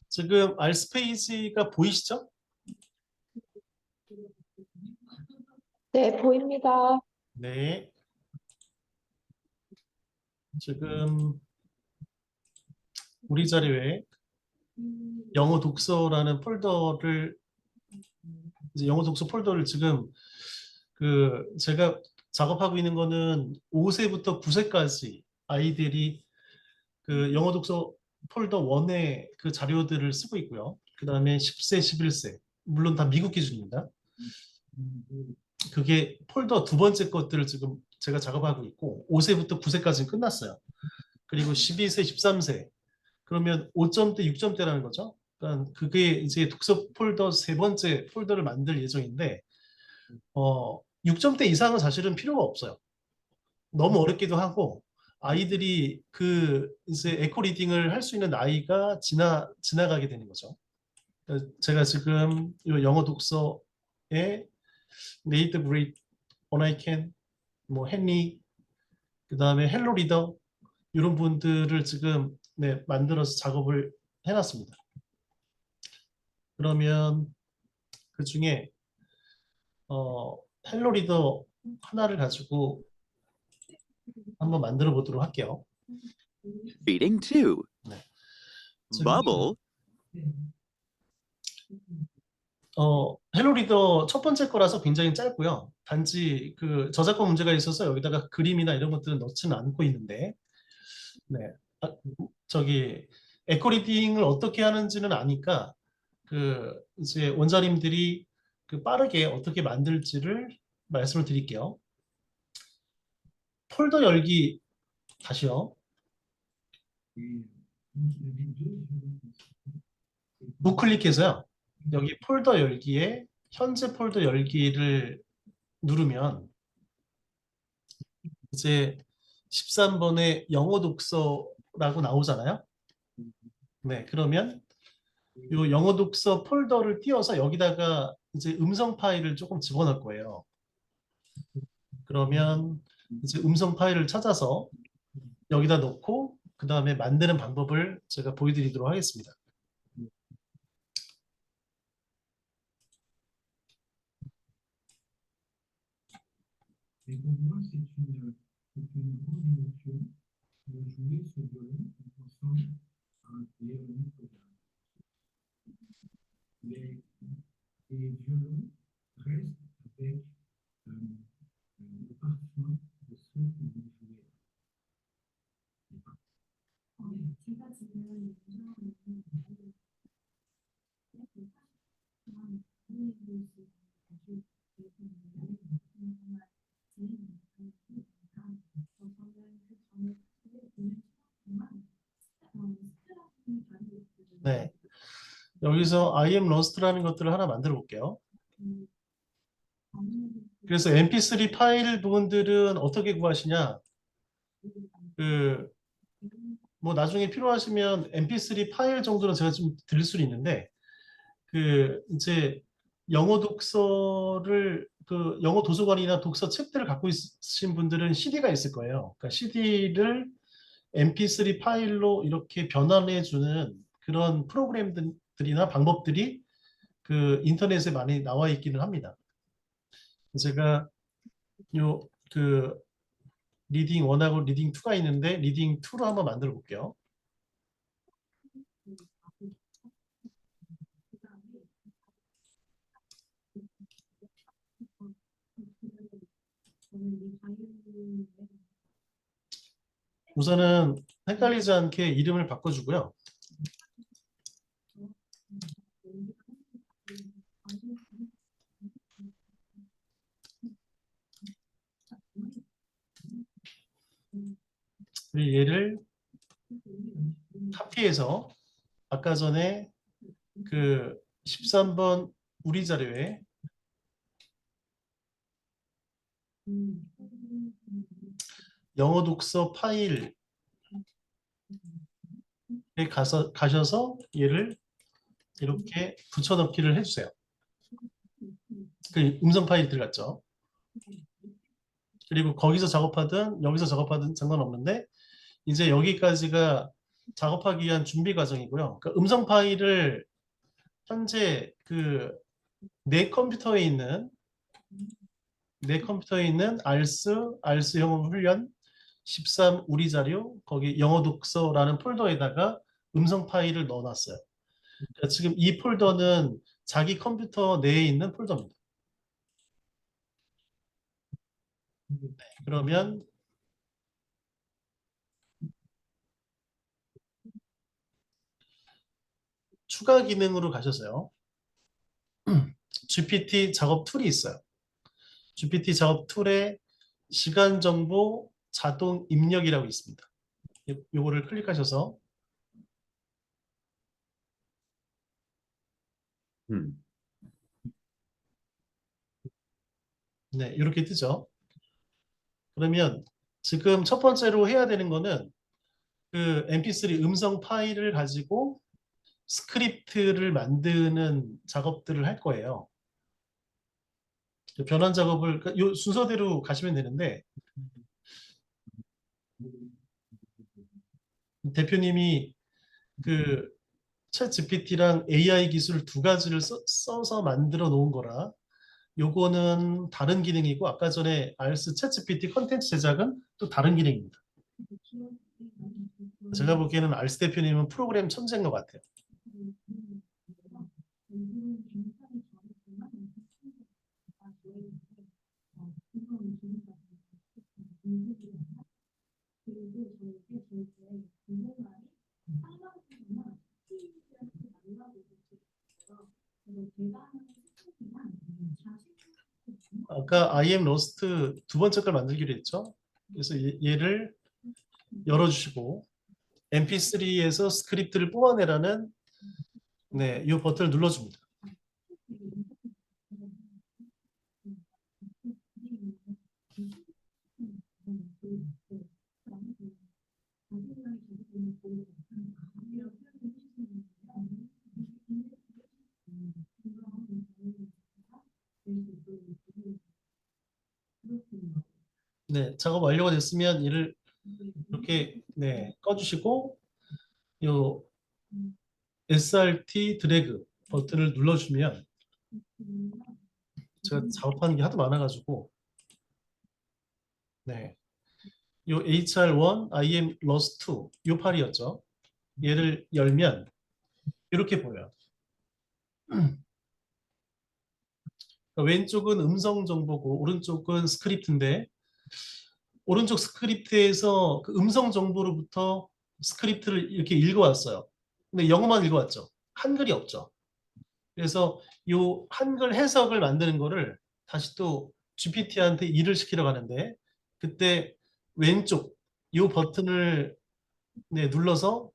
지금 R스페이스가 보이시죠? 네, 보입니다. 네. 지금 우리 자료에 영어 독서라는 폴더를 이제 영어 독서 폴더를 지금 제가 작업하고 있는 거는 5세부터 9세까지 아이들이 영어 독서 폴더 1의 그 자료들을 쓰고 있고요. 그 다음에 10세, 11세 물론 다 미국 기준입니다. 그게 폴더 두 번째 것들을 지금 제가 작업하고 있고 5세부터 9세까지는 끝났어요. 그리고 12세, 13세. 그러면 5점대, 6점대라는 거죠. 그러니까 그게 이제 독서 폴더 세 번째 폴더를 만들 예정인데 6점대 이상은 사실은 필요가 없어요. 너무 어렵기도 하고 아이들이 그 이제 에코 리딩을 할 수 있는 나이가 지나가게 되는 거죠. 제가 지금 이 영어 독서에 Read the Great, When I Can, 뭐 헨리, 그 다음에 헬로 리더 이런 분들을 지금 만들어서 작업을 해놨습니다. 그러면 그 중에 헬로 리더 하나를 가지고 한번 만들어 보도록 할게요. Reading 2. 네. Bubble. 헬로 리더 첫 번째 거라서 굉장히 짧고요. 단지 그 저작권 문제가 있어서 여기다가 그림이나 이런 것들은 넣지는 않고 있는데, 저기 에코 리딩을 어떻게 하는지는 아니까 그 이제 원장님들이 그 빠르게 어떻게 만들지를 말씀을 드릴게요. 폴더 열기 다시요. 우클릭해서요. 여기 폴더 열기에 현재 폴더 열기를 누르면 이제 13번에 영어 독서라고 나오잖아요. 네, 그러면 이 영어 독서 폴더를 띄워서 여기다가 이제 음성 파일을 조금 집어넣을 거예요. 그러면 이제 음성 파일을 찾아서 여기다 넣고 그 다음에 만드는 방법을 제가 보여드리도록 하겠습니다. 네, 여기서 I am lost라는 것들을 하나 만들어 볼게요. 그래서 mp3 파일 부분들은 어떻게 구하시냐? 뭐 나중에 필요하시면 mp3 파일 정도는 제가 좀 드릴 수 있는데 이제 영어 독서를 영어 도서관이나 독서 책들을 갖고 있으신 분들은 CD가 있을 거예요. 그러니까 CD를 mp3 파일로 이렇게 변환해 주는 그런 프로그램들이나 방법들이 인터넷에 많이 나와 있기는 합니다. 제가 리딩 1하고 리딩 2가 있는데 리딩 2로 한번 만들어 볼게요. 우선은 헷갈리지 않게 이름을 바꿔주고요. 얘를 카피해서 아까 전에 13번 우리 자료에 영어 독서 파일에 가셔서 얘를 이렇게 붙여넣기를 해주세요. 음성 파일이 들어갔죠. 그리고 거기서 작업하든 여기서 작업하든 상관없는데 이제 여기까지가 작업하기 위한 준비 과정이고요. 그러니까 음성 파일을 현재 내 컴퓨터에 있는 알스 영어 훈련 13 우리 자료 거기 영어 독서라는 폴더에다가 음성 파일을 넣어놨어요. 그러니까 지금 이 폴더는 자기 컴퓨터 내에 있는 폴더입니다. 그러면 추가 기능으로 가셔서요. GPT 작업 툴이 있어요. GPT 작업 툴에 시간 정보 자동 입력이라고 있습니다. 요거를 클릭하셔서 네, 이렇게 뜨죠. 그러면 지금 첫 번째로 해야 되는 거는 그 mp3 음성 파일을 가지고 스크립트를 만드는 작업들을 할 거예요. 변환 작업을 요 순서대로 가시면 되는데 대표님이 그 챗GPT랑 AI 기술 두 가지를 써서 만들어 놓은 거라 요거는 다른 기능이고 아까 전에 알스 챗GPT 컨텐츠 제작은 또 다른 기능입니다. 제가 보기에는 알스 대표님은 프로그램 천재인 것 같아요. 아까 I am lost 두 번째 걸 만들기로 했죠. 그래서 얘를 열어주시고 mp3에서 스크립트를 뽑아내라는 네, 이 버튼을 눌러줍니다. 네, 작업 완료가 됐으면 이를 이렇게 네, 꺼주시고 요 SRT 드래그 버튼을 눌러주면 제가 작업하는 게 하도 많아가지고 네, 요 HR1 I am lost 2 요 파일이었죠. 얘를 열면 이렇게 보여요. 왼쪽은 음성 정보고 오른쪽은 스크립트인데 오른쪽 스크립트에서 그 음성 정보로부터 스크립트를 이렇게 읽어왔어요. 근데 영어만 읽어왔죠. 한글이 없죠. 그래서 요 한글 해석을 만드는 거를 다시 또 GPT한테 일을 시키러 가는데 그때 왼쪽 요 버튼을 네, 눌러서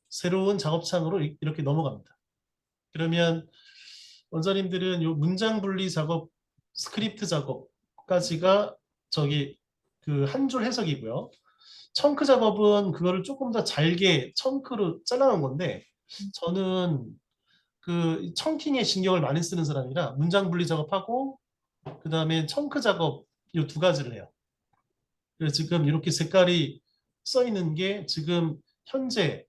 새로운 작업창으로 이렇게 넘어갑니다. 그러면 원장님들은 요 문장 분리 작업, 스크립트 작업까지가 저기 그 한 줄 해석이고요. 청크 작업은 그거를 조금 더 잘게 청크로 잘라놓은 건데 저는 그 청킹에 신경을 많이 쓰는 사람이라 문장 분리 작업하고 그 다음에 청크 작업 이 두 가지를 해요. 그래서 지금 이렇게 색깔이 써 있는 게 지금 현재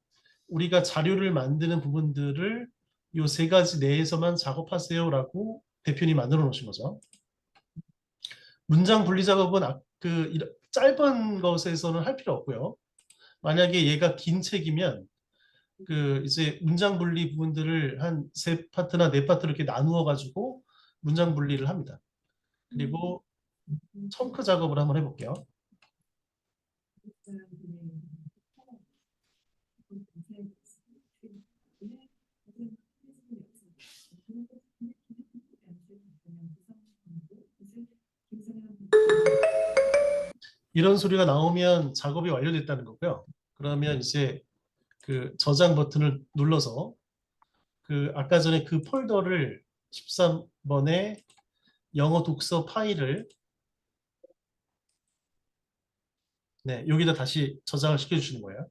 우리가 자료를 만드는 부분들을 이 세 가지 내에서만 작업하세요라고 대표님 만들어 놓으신 거죠. 문장 분리 작업은 짧은 것에서는 할 필요 없고요. 만약에 얘가 긴 책이면 그 이제 문장 분리 부분들을 한 세 파트나 네 파트로 이렇게 나누어 가지고 문장 분리를 합니다. 그리고 청크 작업을 한번 해볼게요. 이런 소리가 나오면 작업이 완료됐다는 거고요. 그러면 이제 그 저장 버튼을 눌러서 그 아까 전에 그 폴더를 13번에 영어 독서 파일을 네, 여기다 다시 저장을 시켜주시는 거예요.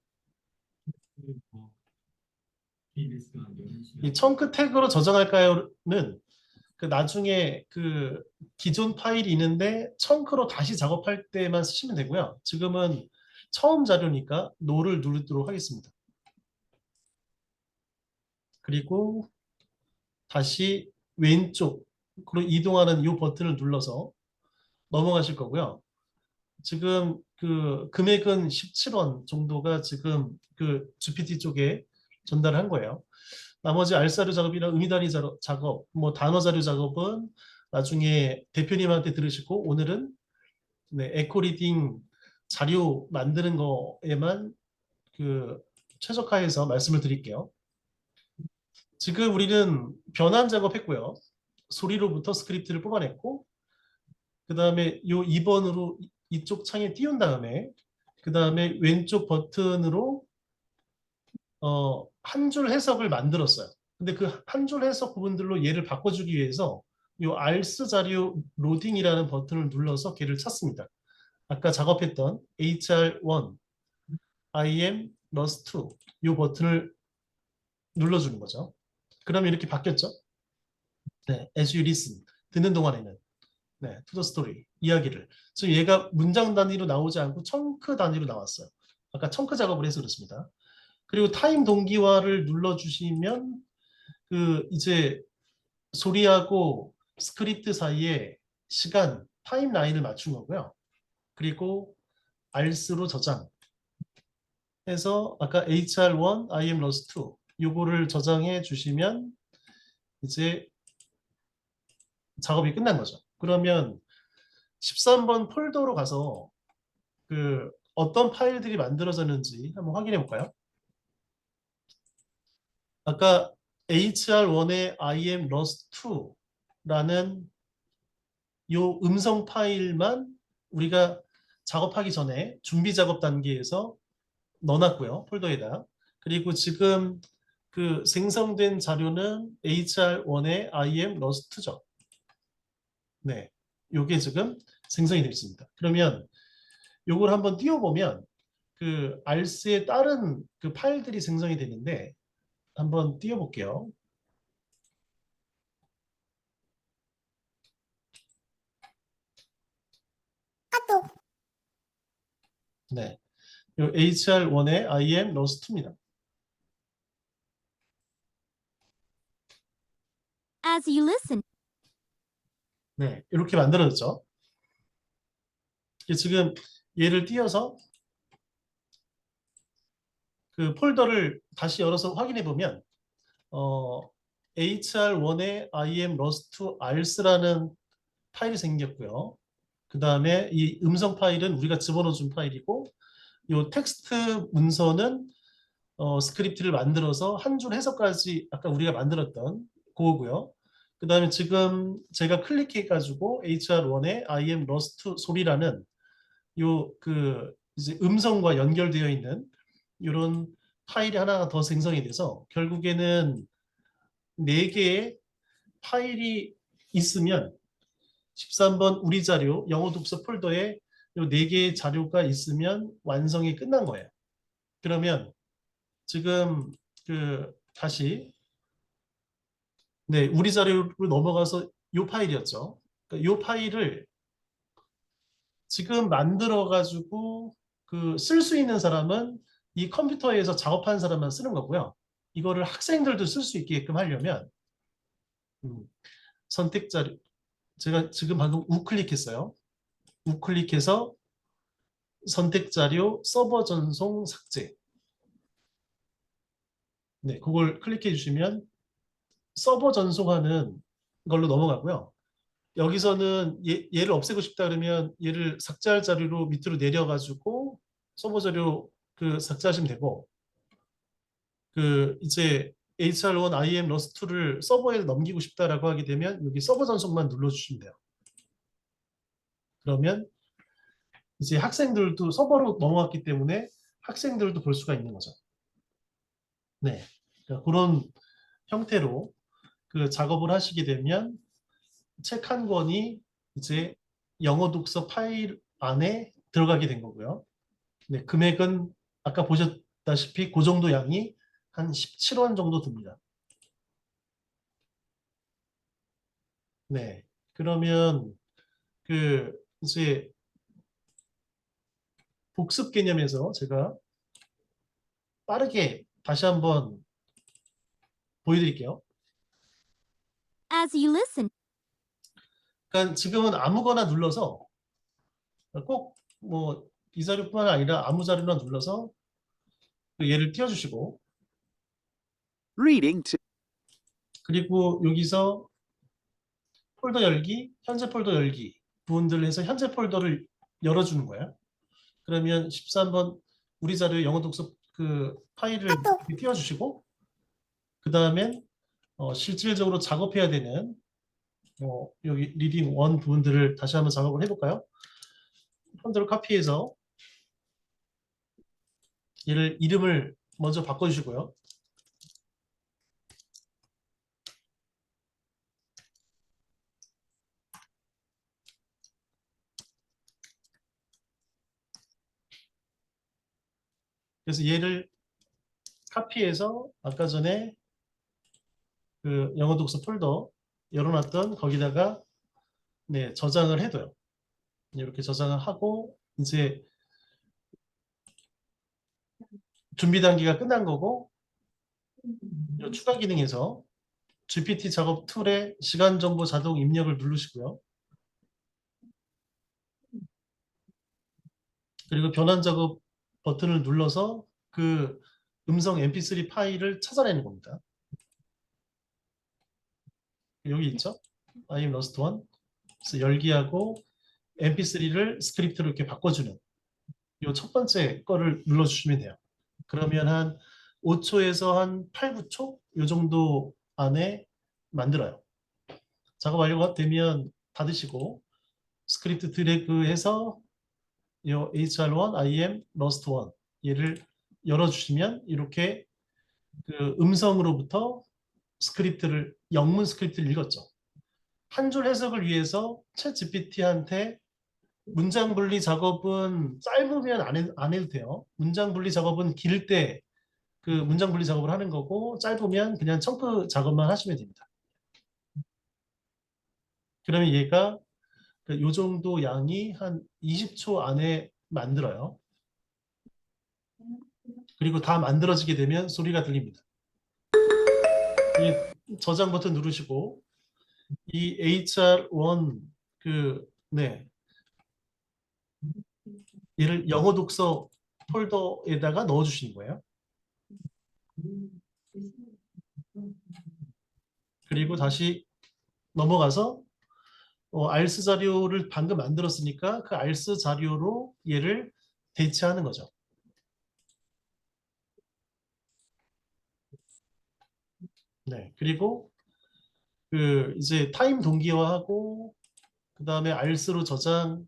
이 청크 태그로 저장할까요는 그 나중에 그 기존 파일이 있는데 청크로 다시 작업할 때만 쓰시면 되고요. 지금은 처음 자료니까 노를 누르도록 하겠습니다. 그리고 다시 왼쪽으로 이동하는 이 버튼을 눌러서 넘어가실 거고요. 지금 그 금액은 17원 정도가 지금 그 GPT 쪽에 전달을 한 거예요. 나머지 알사료 작업이나 의미단위 작업, 뭐 단어 자료 작업은 나중에 대표님한테 들으시고 오늘은 네, 에코 리딩 자료 만드는 거에만 그 최적화해서 말씀을 드릴게요. 지금 우리는 변환 작업했고요. 소리로부터 스크립트를 뽑아냈고 그 다음에 요 2번으로 이쪽 창에 띄운 다음에 그 다음에 왼쪽 버튼으로 한 줄 해석을 만들었어요. 근데 그 한 줄 해석 부분들로 얘를 바꿔주기 위해서 이 알스 자료 로딩이라는 버튼을 눌러서 걔를 찾습니다. 아까 작업했던 HR1, IM, RUS2 이 버튼을 눌러주는 거죠. 그러면 이렇게 바뀌었죠. 네, as you listen 듣는 동안에는 네, to the story 이야기를 지금 얘가 문장 단위로 나오지 않고 청크 단위로 나왔어요. 아까 청크 작업을 해서 그렇습니다. 그리고 타임 동기화를 눌러주시면 그 이제 소리하고 스크립트 사이에 시간 타임라인을 맞춘 거고요. 그리고 알스로 저장 해서 아까 HR1, IM RUS2 요거를 저장해 주시면 이제 작업이 끝난 거죠. 그러면 13번 폴더로 가서 그 어떤 파일들이 만들어졌는지 한번 확인해 볼까요? 아까 HR1의 IM RUS2라는 요 음성 파일만 우리가 작업하기 전에 준비 작업 단계에서 넣어놨고요. 폴더에다. 그리고 지금 그 생성된 자료는 HR1의 IM RUS2죠. 네, 요게 지금 생성이 되어 있습니다. 그러면 요걸 한번 띄워보면 그 알스에 따른 그 파일들이 생성이 되는데 한번 띄워볼게요. 네, 요 HR1의 IM RUS2입니다. As you listen, 네, 이렇게 만들어졌죠. 지금 얘를 띄워서 그 폴더를 다시 열어서 확인해 보면 HR1의 IM RUS2 ARS라는 파일이 생겼고요. 그 다음에 이 음성 파일은 우리가 집어넣어준 파일이고 이 텍스트 문서는 스크립트를 만들어서 한 줄 해석까지 아까 우리가 만들었던 그거고요. 그 다음에 지금 제가 클릭해가지고 HR1의 IM RUS2 소리라는 요 그 이제 음성과 연결되어 있는 이런 파일이 하나가 더 생성이 돼서 결국에는 4개의 파일이 있으면 13번 우리 자료 영어 독서 폴더에 요 4개의 자료가 있으면 완성이 끝난 거예요. 그러면 지금 그 다시 네, 우리 자료로 넘어가서 요 파일이었죠. 그러니까 요 파일을 지금 만들어 가지고 그 쓸 수 있는 사람은 이 컴퓨터에서 작업하는 사람만 쓰는 거고요. 이거를 학생들도 쓸 수 있게끔 하려면 선택 자료 제가 지금 방금 우클릭했어요. 우클릭해서 선택 자료 서버 전송 삭제. 네, 그걸 클릭해 주시면 서버 전송하는 걸로 넘어가고요. 여기서는 얘를 없애고 싶다 그러면 얘를 삭제할 자료로 밑으로 내려가지고 서버 자료 그 삭제하시면 되고 그 이제 HR1 IM RUS2를 서버에 넘기고 싶다라고 하게 되면 여기 서버 전송만 눌러주시면 돼요. 그러면 이제 학생들도 서버로 넘어왔기 때문에 학생들도 볼 수가 있는 거죠. 네, 그러니까 그런 형태로 그 작업을 하시게 되면 책 한 권이 이제 영어 독서 파일 안에 들어가게 된 거고요. 네, 금액은 아까 보셨다시피 그 정도 양이 한 17원 정도 듭니다. 네, 그러면 그 이제 복습 개념에서 제가 빠르게 다시 한번 보여드릴게요. as you listen, 그러니까 지금은 아무거나 눌러서 꼭 뭐 이 자료뿐만 아니라 아무 자료나 눌러서 얘를 띄워주시고 Reading 2. 그리고 여기서 폴더 열기, 현재 폴더 열기 부분들을 해서 현재 폴더를 열어주는 거예요. 그러면 13번 우리 자료 영어 독서 그 파일을 띄워주시고 그 다음엔 실질적으로 작업해야 되는 여기 리딩 1 부분들을 다시 한번 작업을 해볼까요? 컨트롤 카피해서 얘를 이름을 먼저 바꿔주시고요. 그래서 얘를 카피해서 아까 전에 그 영어 독서 폴더 열어놨던 거기다가 네, 저장을 해둬요. 이렇게 저장을 하고 이제 준비 단계가 끝난 거고 이 추가 기능에서 GPT 작업 툴의 시간 정보 자동 입력을 누르시고요. 그리고 변환 작업 버튼을 눌러서 그 음성 mp3 파일을 찾아내는 겁니다. 여기 있죠? I am lost one. 그래서 열기하고 mp3를 스크립트로 이렇게 바꿔주는 이 첫 번째 거를 눌러주시면 돼요. 그러면 한 5초에서 한 8, 9초 이 정도 안에 만들어요. 작업 완료가 되면 닫으시고 스크립트 드래그해서 이 HR1 I am lost one 얘를 열어주시면 이렇게 그 음성으로부터 스크립트를 영문 스크립트를 읽었죠. 한 줄 해석을 위해서 챗 GPT한테 문장 분리 작업은 짧으면 안 해도 돼요. 문장 분리 작업은 길 때 그 문장 분리 작업을 하는 거고 짧으면 그냥 첨프 작업만 하시면 됩니다. 그러면 얘가 요 정도 양이 한 20초 안에 만들어요. 그리고 다 만들어지게 되면 소리가 들립니다. 이 저장 버튼 누르시고 이 HR1 얘를 영어 독서 폴더에다가 넣어주시는 거예요. 그리고 다시 넘어가서 알스 자료를 방금 만들었으니까 그 알스 자료로 얘를 대체하는 거죠. 네, 그리고 이제 타임 동기화하고 그 다음에 알스로 저장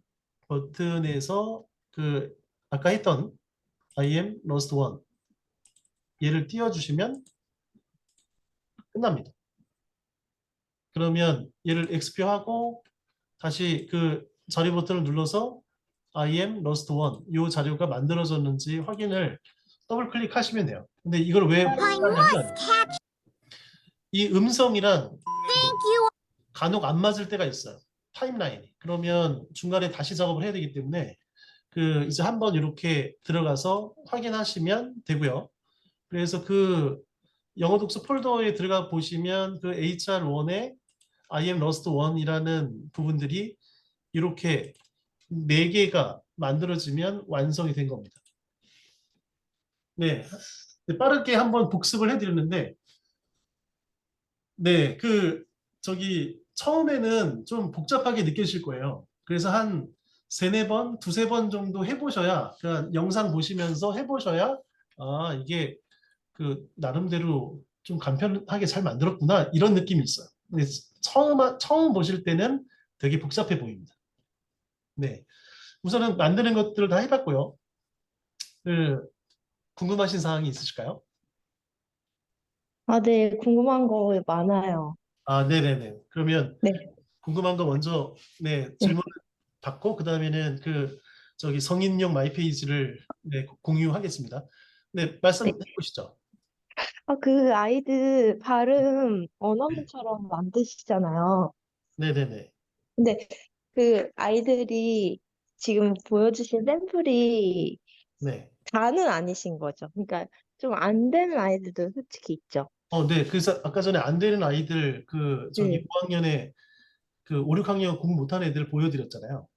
버튼에서 아까 했던 I am lost one 얘를 띄워주시면 끝납니다. 그러면 얘를 엑스표하고 다시 그 자료 버튼을 눌러서 I am lost one 이 자료가 만들어졌는지 확인을 더블 클릭하시면 돼요. 근데 이걸 왜 하냐면 이 음성이랑 간혹 안 맞을 때가 있어요. 타임라인이. 그러면 중간에 다시 작업을 해야 되기 때문에 이제 한번 이렇게 들어가서 확인하시면 되고요. 그래서 그 영어 독서 폴더에 들어가 보시면 그 HR1에 I am lost one이라는 부분들이 이렇게 4개가 만들어지면 완성이 된 겁니다. 네, 빠르게 한번 복습을 해드렸는데 네, 처음에는 좀 복잡하게 느껴질 거예요. 그래서 한 3, 4번, 2, 3번 정도 해보셔야, 그러니까 영상 보시면서 해보셔야, 아, 이게 나름대로 좀 간편하게 잘 만들었구나, 이런 느낌이 있어요. 근데 처음 보실 때는 되게 복잡해 보입니다. 네. 우선은 만드는 것들을 다 해봤고요. 궁금하신 사항이 있으실까요? 네, 궁금한 거 많아요. 아, 네네네. 그러면 네. 궁금한 거 먼저 질문을 받고 그 다음에는 성인용 마이페이지를 공유하겠습니다. 네, 말씀해 보시죠. 그 아이들 발음 언어문처럼 만드시잖아요. 네네네. 근데 그 아이들이 지금 보여주신 샘플이 네. 다는 아니신 거죠. 그러니까 좀 안 되는 아이들도 솔직히 있죠. 네. 그래서 아까 전에 안 되는 아이들 5학년에 5, 6학년 공부 못하는 애들 보여드렸잖아요.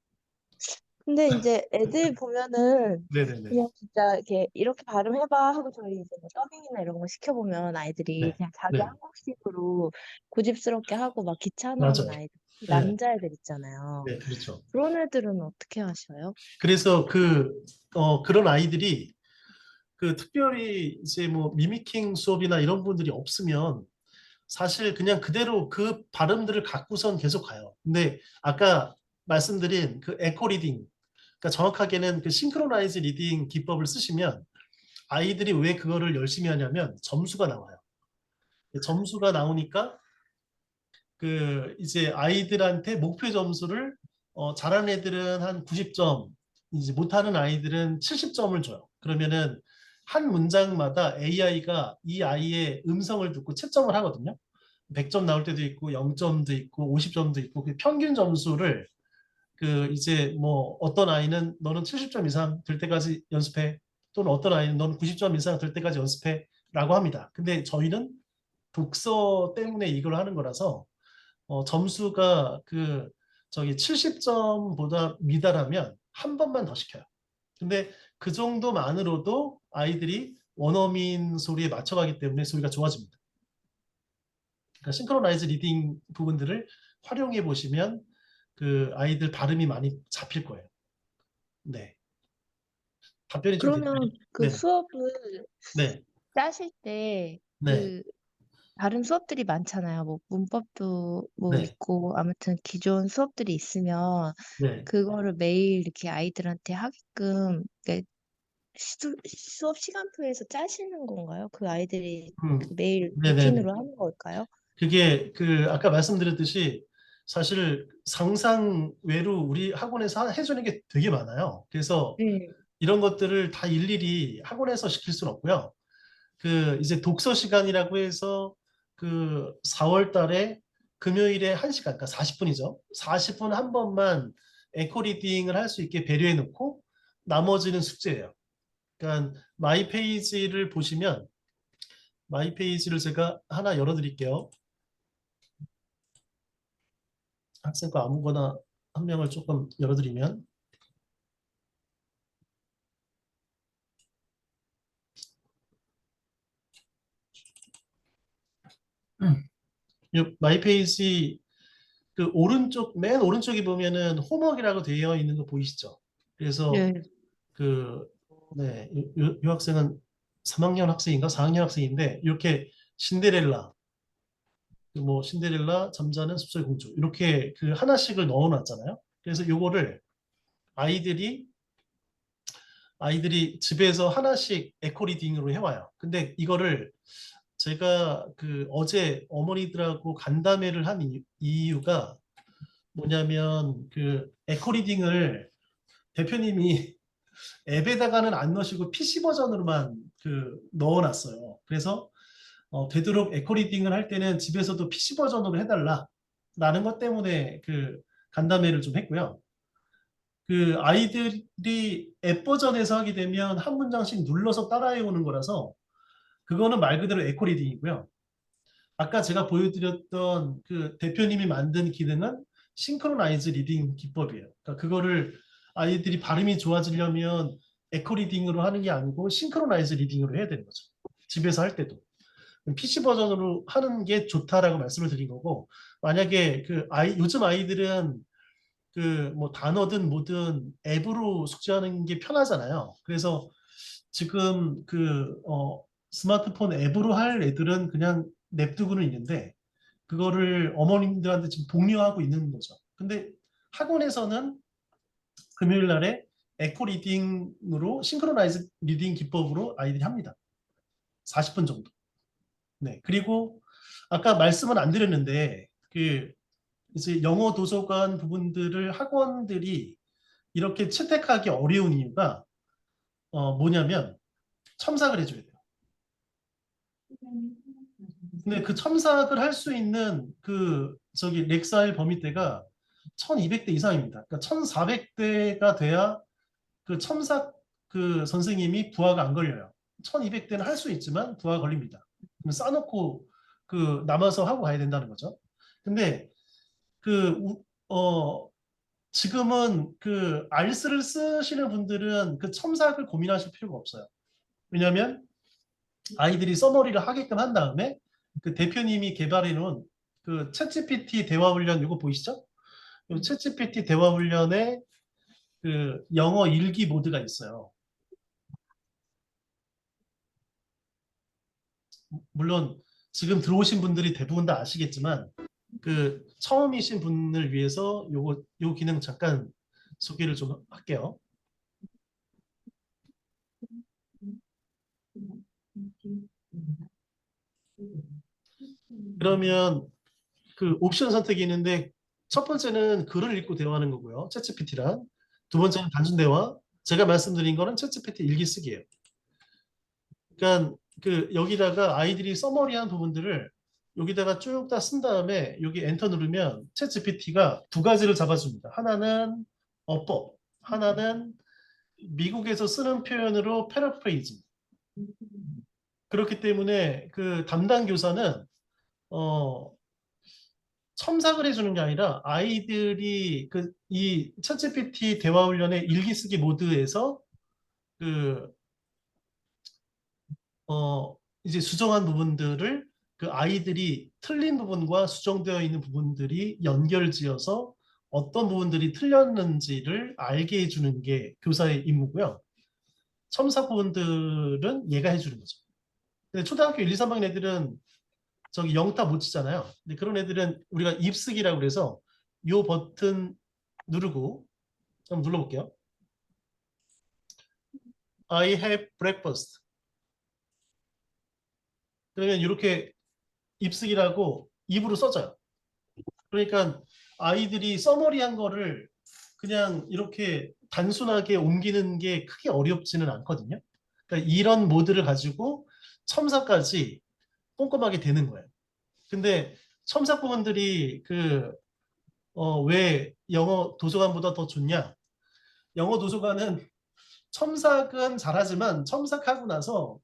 근데 이제 애들 보면은 네네네. 그냥 진짜 이렇게 발음해봐 하고 저희 이제 뭐 더빙이나 이런 거 시켜보면 아이들이 네. 그냥 자기 네. 한국식으로 고집스럽게 하고 막 귀찮아하는 맞아요. 아이들, 네. 남자애들 있잖아요. 네, 그렇죠. 그런 애들은 어떻게 하셔요? 그래서 그런 아이들이 특별히 이제 뭐 미미킹 수업이나 이런 분들이 없으면 사실 그냥 그대로 그 발음들을 갖고선 계속 가요. 근데 아까 말씀드린 에코 리딩 그러니까 정확하게는 그 싱크로나이즈 리딩 기법을 쓰시면 아이들이 왜 그거를 열심히 하냐면 점수가 나와요. 점수가 나오니까 그 이제 아이들한테 목표 점수를 잘하는 애들은 한 90점, 이제 못하는 아이들은 70점을 줘요. 그러면은 한 문장마다 AI가 이 아이의 음성을 듣고 채점을 하거든요. 100점 나올 때도 있고 0점도 있고 50점도 있고 그 평균 점수를 그 이제 뭐 어떤 아이는 너는 70점 이상 될 때까지 연습해, 또는 어떤 아이는 너는 90점 이상 될 때까지 연습해 라고 합니다. 근데 저희는 독서 때문에 이걸 하는 거라서 점수가 그 저기 70점보다 미달하면 한 번만 더 시켜요. 근데 그 정도만으로도 아이들이 원어민 소리에 맞춰가기 때문에 소리가 좋아집니다. 그러니까 싱크로나이즈 리딩 부분들을 활용해 보시면 그 아이들 발음이 많이 잡힐 거예요. 네. 답변이 좀 그러면 그 네. 수업을 네. 짜실 때 네. 그 다른 수업들이 많잖아요. 뭐 문법도 뭐 네. 있고 아무튼 기존 수업들이 있으면 네. 그거를 매일 이렇게 아이들한테 하게끔 이렇게 수업 시간표에서 짜시는 건가요? 그 아이들이 그 매일 네네네. 루틴으로 하는 걸까요? 그게 그 아까 말씀드렸듯이 사실 상상 외로 우리 학원에서 해주는 게 되게 많아요. 그래서 네. 이런 것들을 다 일일이 학원에서 시킬 수는 없고요. 그 이제 독서 시간이라고 해서 그 4월 달에 금요일에 1시간, 그러니까 40분이죠. 40분 한 번만 에코 리딩을 할 수 있게 배려해 놓고 나머지는 숙제예요. 그러니까 마이 페이지를 보시면 마이 페이지를 제가 하나 열어 드릴게요. 학생 거 아무거나 한 명을 조금 열어 드리면 이 마이 페이지 그 오른쪽 맨 오른쪽에 보면은 홈워크라고 되어 있는 거 보이시죠? 그래서 네. 그 네, 이 학생은 3학년 학생인가 4학년 학생인데 이렇게 신데렐라 뭐 신데렐라 잠자는 숲속 공주 이렇게 그 하나씩을 넣어놨잖아요. 그래서 요거를 아이들이 집에서 하나씩 에코 리딩으로 해와요. 근데 이거를 제가 그 어제 어머니들하고 간담회를 한 이유가 뭐냐면 그 에코 리딩을 대표님이 앱에다가는 안 넣으시고 PC 버전으로만 그 넣어놨어요. 그래서 되도록 에코 리딩을 할 때는 집에서도 PC 버전으로 해달라라는 것 때문에 그 간담회를 좀 했고요. 그 아이들이 앱 버전에서 하게 되면 한 문장씩 눌러서 따라해 오는 거라서 그거는 말 그대로 에코 리딩이고요. 아까 제가 보여드렸던 그 대표님이 만든 기능은 싱크로나이즈 리딩 기법이에요. 그러니까 그거를 아이들이 발음이 좋아지려면 에코 리딩으로 하는 게 아니고 싱크로나이즈 리딩으로 해야 되는 거죠. 집에서 할 때도. PC 버전으로 하는 게 좋다라고 말씀을 드린 거고, 만약에 그 요즘 아이들은 그 뭐 단어든 뭐든 앱으로 숙제하는 게 편하잖아요. 그래서 지금 그 스마트폰 앱으로 할 애들은 그냥 냅두고는 있는데 그거를 어머님들한테 지금 독려하고 있는 거죠. 근데 학원에서는 금요일 날에 에코 리딩으로 싱크로나이즈 리딩 기법으로 아이들이 합니다. 40분 정도. 네. 그리고 아까 말씀은 안 드렸는데 그 이제 영어 도서관 부분들을 학원들이 이렇게 채택하기 어려운 이유가 뭐냐면 첨삭을 해줘야 돼요. 근데 그 첨삭을 할 수 있는 그 저기 렉사일 범위대가 1200대 이상입니다. 그러니까 1400대가 돼야 그 첨삭 그 선생님이 부하가 안 걸려요. 1200대는 할 수 있지만 부하가 걸립니다. 그럼 싸놓고 그 남아서 하고 가야 된다는 거죠. 근데 지금은 그 알스를 쓰시는 분들은 그 첨삭을 고민하실 필요가 없어요. 왜냐하면 아이들이 서머리를 하게끔 한 다음에 그 대표님이 개발해 놓은 그 챗GPT 대화 훈련 이거 보이시죠? 이 챗GPT 대화 훈련에 그 영어 일기 모드가 있어요. 물론 지금 들어오신 분들이 대부분 다 아시겠지만 그 처음이신 분을 위해서 요 기능 잠깐 소개를 좀 할게요. 그러면 그 옵션 선택이 있는데 첫 번째는 글을 읽고 대화하는 거고요. 챗GPT랑. 두 번째는 단순 대화. 제가 말씀드린 거는 챗GPT 일기 쓰기예요. 그러니까 그 여기다가 아이들이 서머리한 부분들을 여기다가 쭉 다 쓴 다음에 여기 엔터 누르면 챗GPT가 두 가지를 잡아줍니다. 하나는 어법, 하나는 미국에서 쓰는 표현으로 패러프레이즈. 그렇기 때문에 그 담당 교사는 첨삭을 해주는 게 아니라 아이들이 그 이 챗GPT 대화 훈련의 일기 쓰기 모드에서 그 이제 수정한 부분들을 그 아이들이 틀린 부분과 수정되어 있는 부분들이 연결지어서 어떤 부분들이 틀렸는지를 알게 해주는 게 교사의 임무고요. 첨삭 부분들은 얘가 해주는 거죠. 근데 초등학교 1, 2, 3학년 애들은 저기 영타 못 치잖아요. 근데 그런 애들은 우리가 입쓰기라고 그래서 요 버튼 누르고 한번 눌러볼게요. I have breakfast. 그러면 이렇게 입쓰기라고 입으로 써져요. 그러니까 아이들이 서머리한 거를 그냥 이렇게 단순하게 옮기는 게 크게 어렵지는 않거든요. 그러니까 이런 모드를 가지고 첨삭까지 꼼꼼하게 되는 거예요. 근데 첨삭 부분들이 왜 영어 도서관보다 더 좋냐? 영어 도서관은 첨삭은 잘하지만 첨삭하고 나서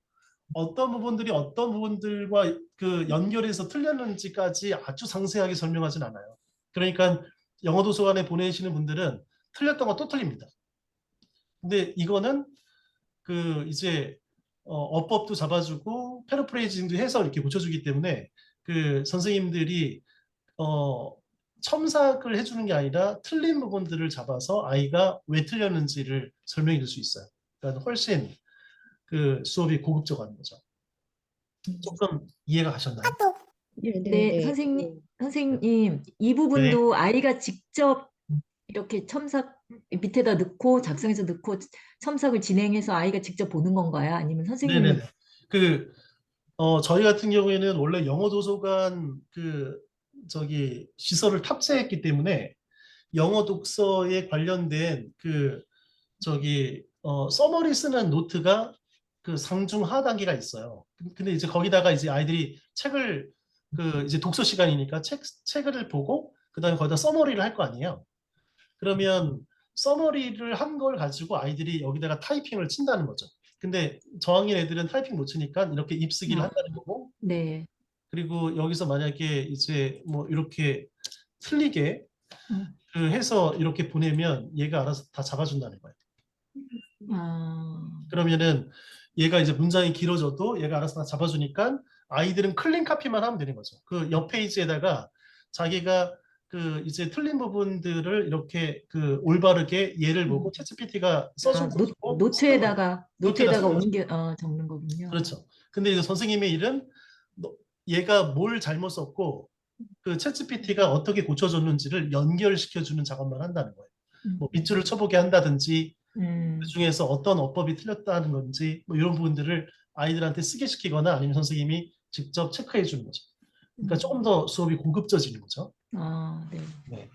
어떤 부분들이 어떤 부분들과 그 연결해서 틀렸는지까지 아주 상세하게 설명하진 않아요. 그러니까 영어 도서관에 보내시는 분들은 틀렸던 거 또 틀립니다. 근데 이거는 그 이제 어법도 잡아주고 패러프레이징도 해서 이렇게 고쳐주기 때문에 그 선생님들이 첨삭을 해주는 게 아니라 틀린 부분들을 잡아서 아이가 왜 틀렸는지를 설명해 줄 수 있어요. 그러니까 훨씬 그 수업이 고급져가는 거죠. 조금 이해가 가셨나요? 네, 선생님, 이 부분도 아이가 직접 이렇게 첨삭 밑에다 넣고 작성해서 넣고 첨삭을 진행해서 아이가 직접 보는 건가요? 아니면 선생님이? 네네네. 저희 같은 경우에는 원래 영어 도서관 시설을 탑재했기 때문에 영어 독서에 관련된 서머리 쓰는 노트가 그 상중 하 단계가 있어요. 근데 이제 거기다가 이제 아이들이 책을 이제 독서 시간이니까 책을 보고 그다음에 거기다 서머리를 할 거 아니에요. 그러면 서머리를 한 걸 가지고 아이들이 여기다가 타이핑을 친다는 거죠. 근데 저학년 애들은 타이핑 못 치니까 이렇게 입쓰기를 한다는 거고. 네. 그리고 여기서 만약에 이제 뭐 이렇게 틀리게 해서 이렇게 보내면 얘가 알아서 다 잡아준다는 거예요. 그러면은 얘가 이제 문장이 길어져도 얘가 알아서 다 잡아주니까 아이들은 클린 카피만 하면 되는 거죠. 그 옆 페이지에다가 자기가 이제 틀린 부분들을 이렇게 올바르게 얘를 보고 챗GPT가 써준 거고 노트에다가 써요. 적는 거군요. 그렇죠. 근데 이제 선생님의 일은 얘가 뭘 잘못 썼고 그 챗GPT가 어떻게 고쳐줬는지를 연결시켜주는 작업만 한다는 거예요. 뭐 밑줄을 쳐보게 한다든지 그 중에서 어떤 어법이 틀렸다는 건지 뭐 이런 부분들을 아이들한테 쓰게 시키거나 아니면 선생님이 직접 체크해 주는 거죠. 그러니까 조금 더 수업이 고급져지는 거죠. 네. 네.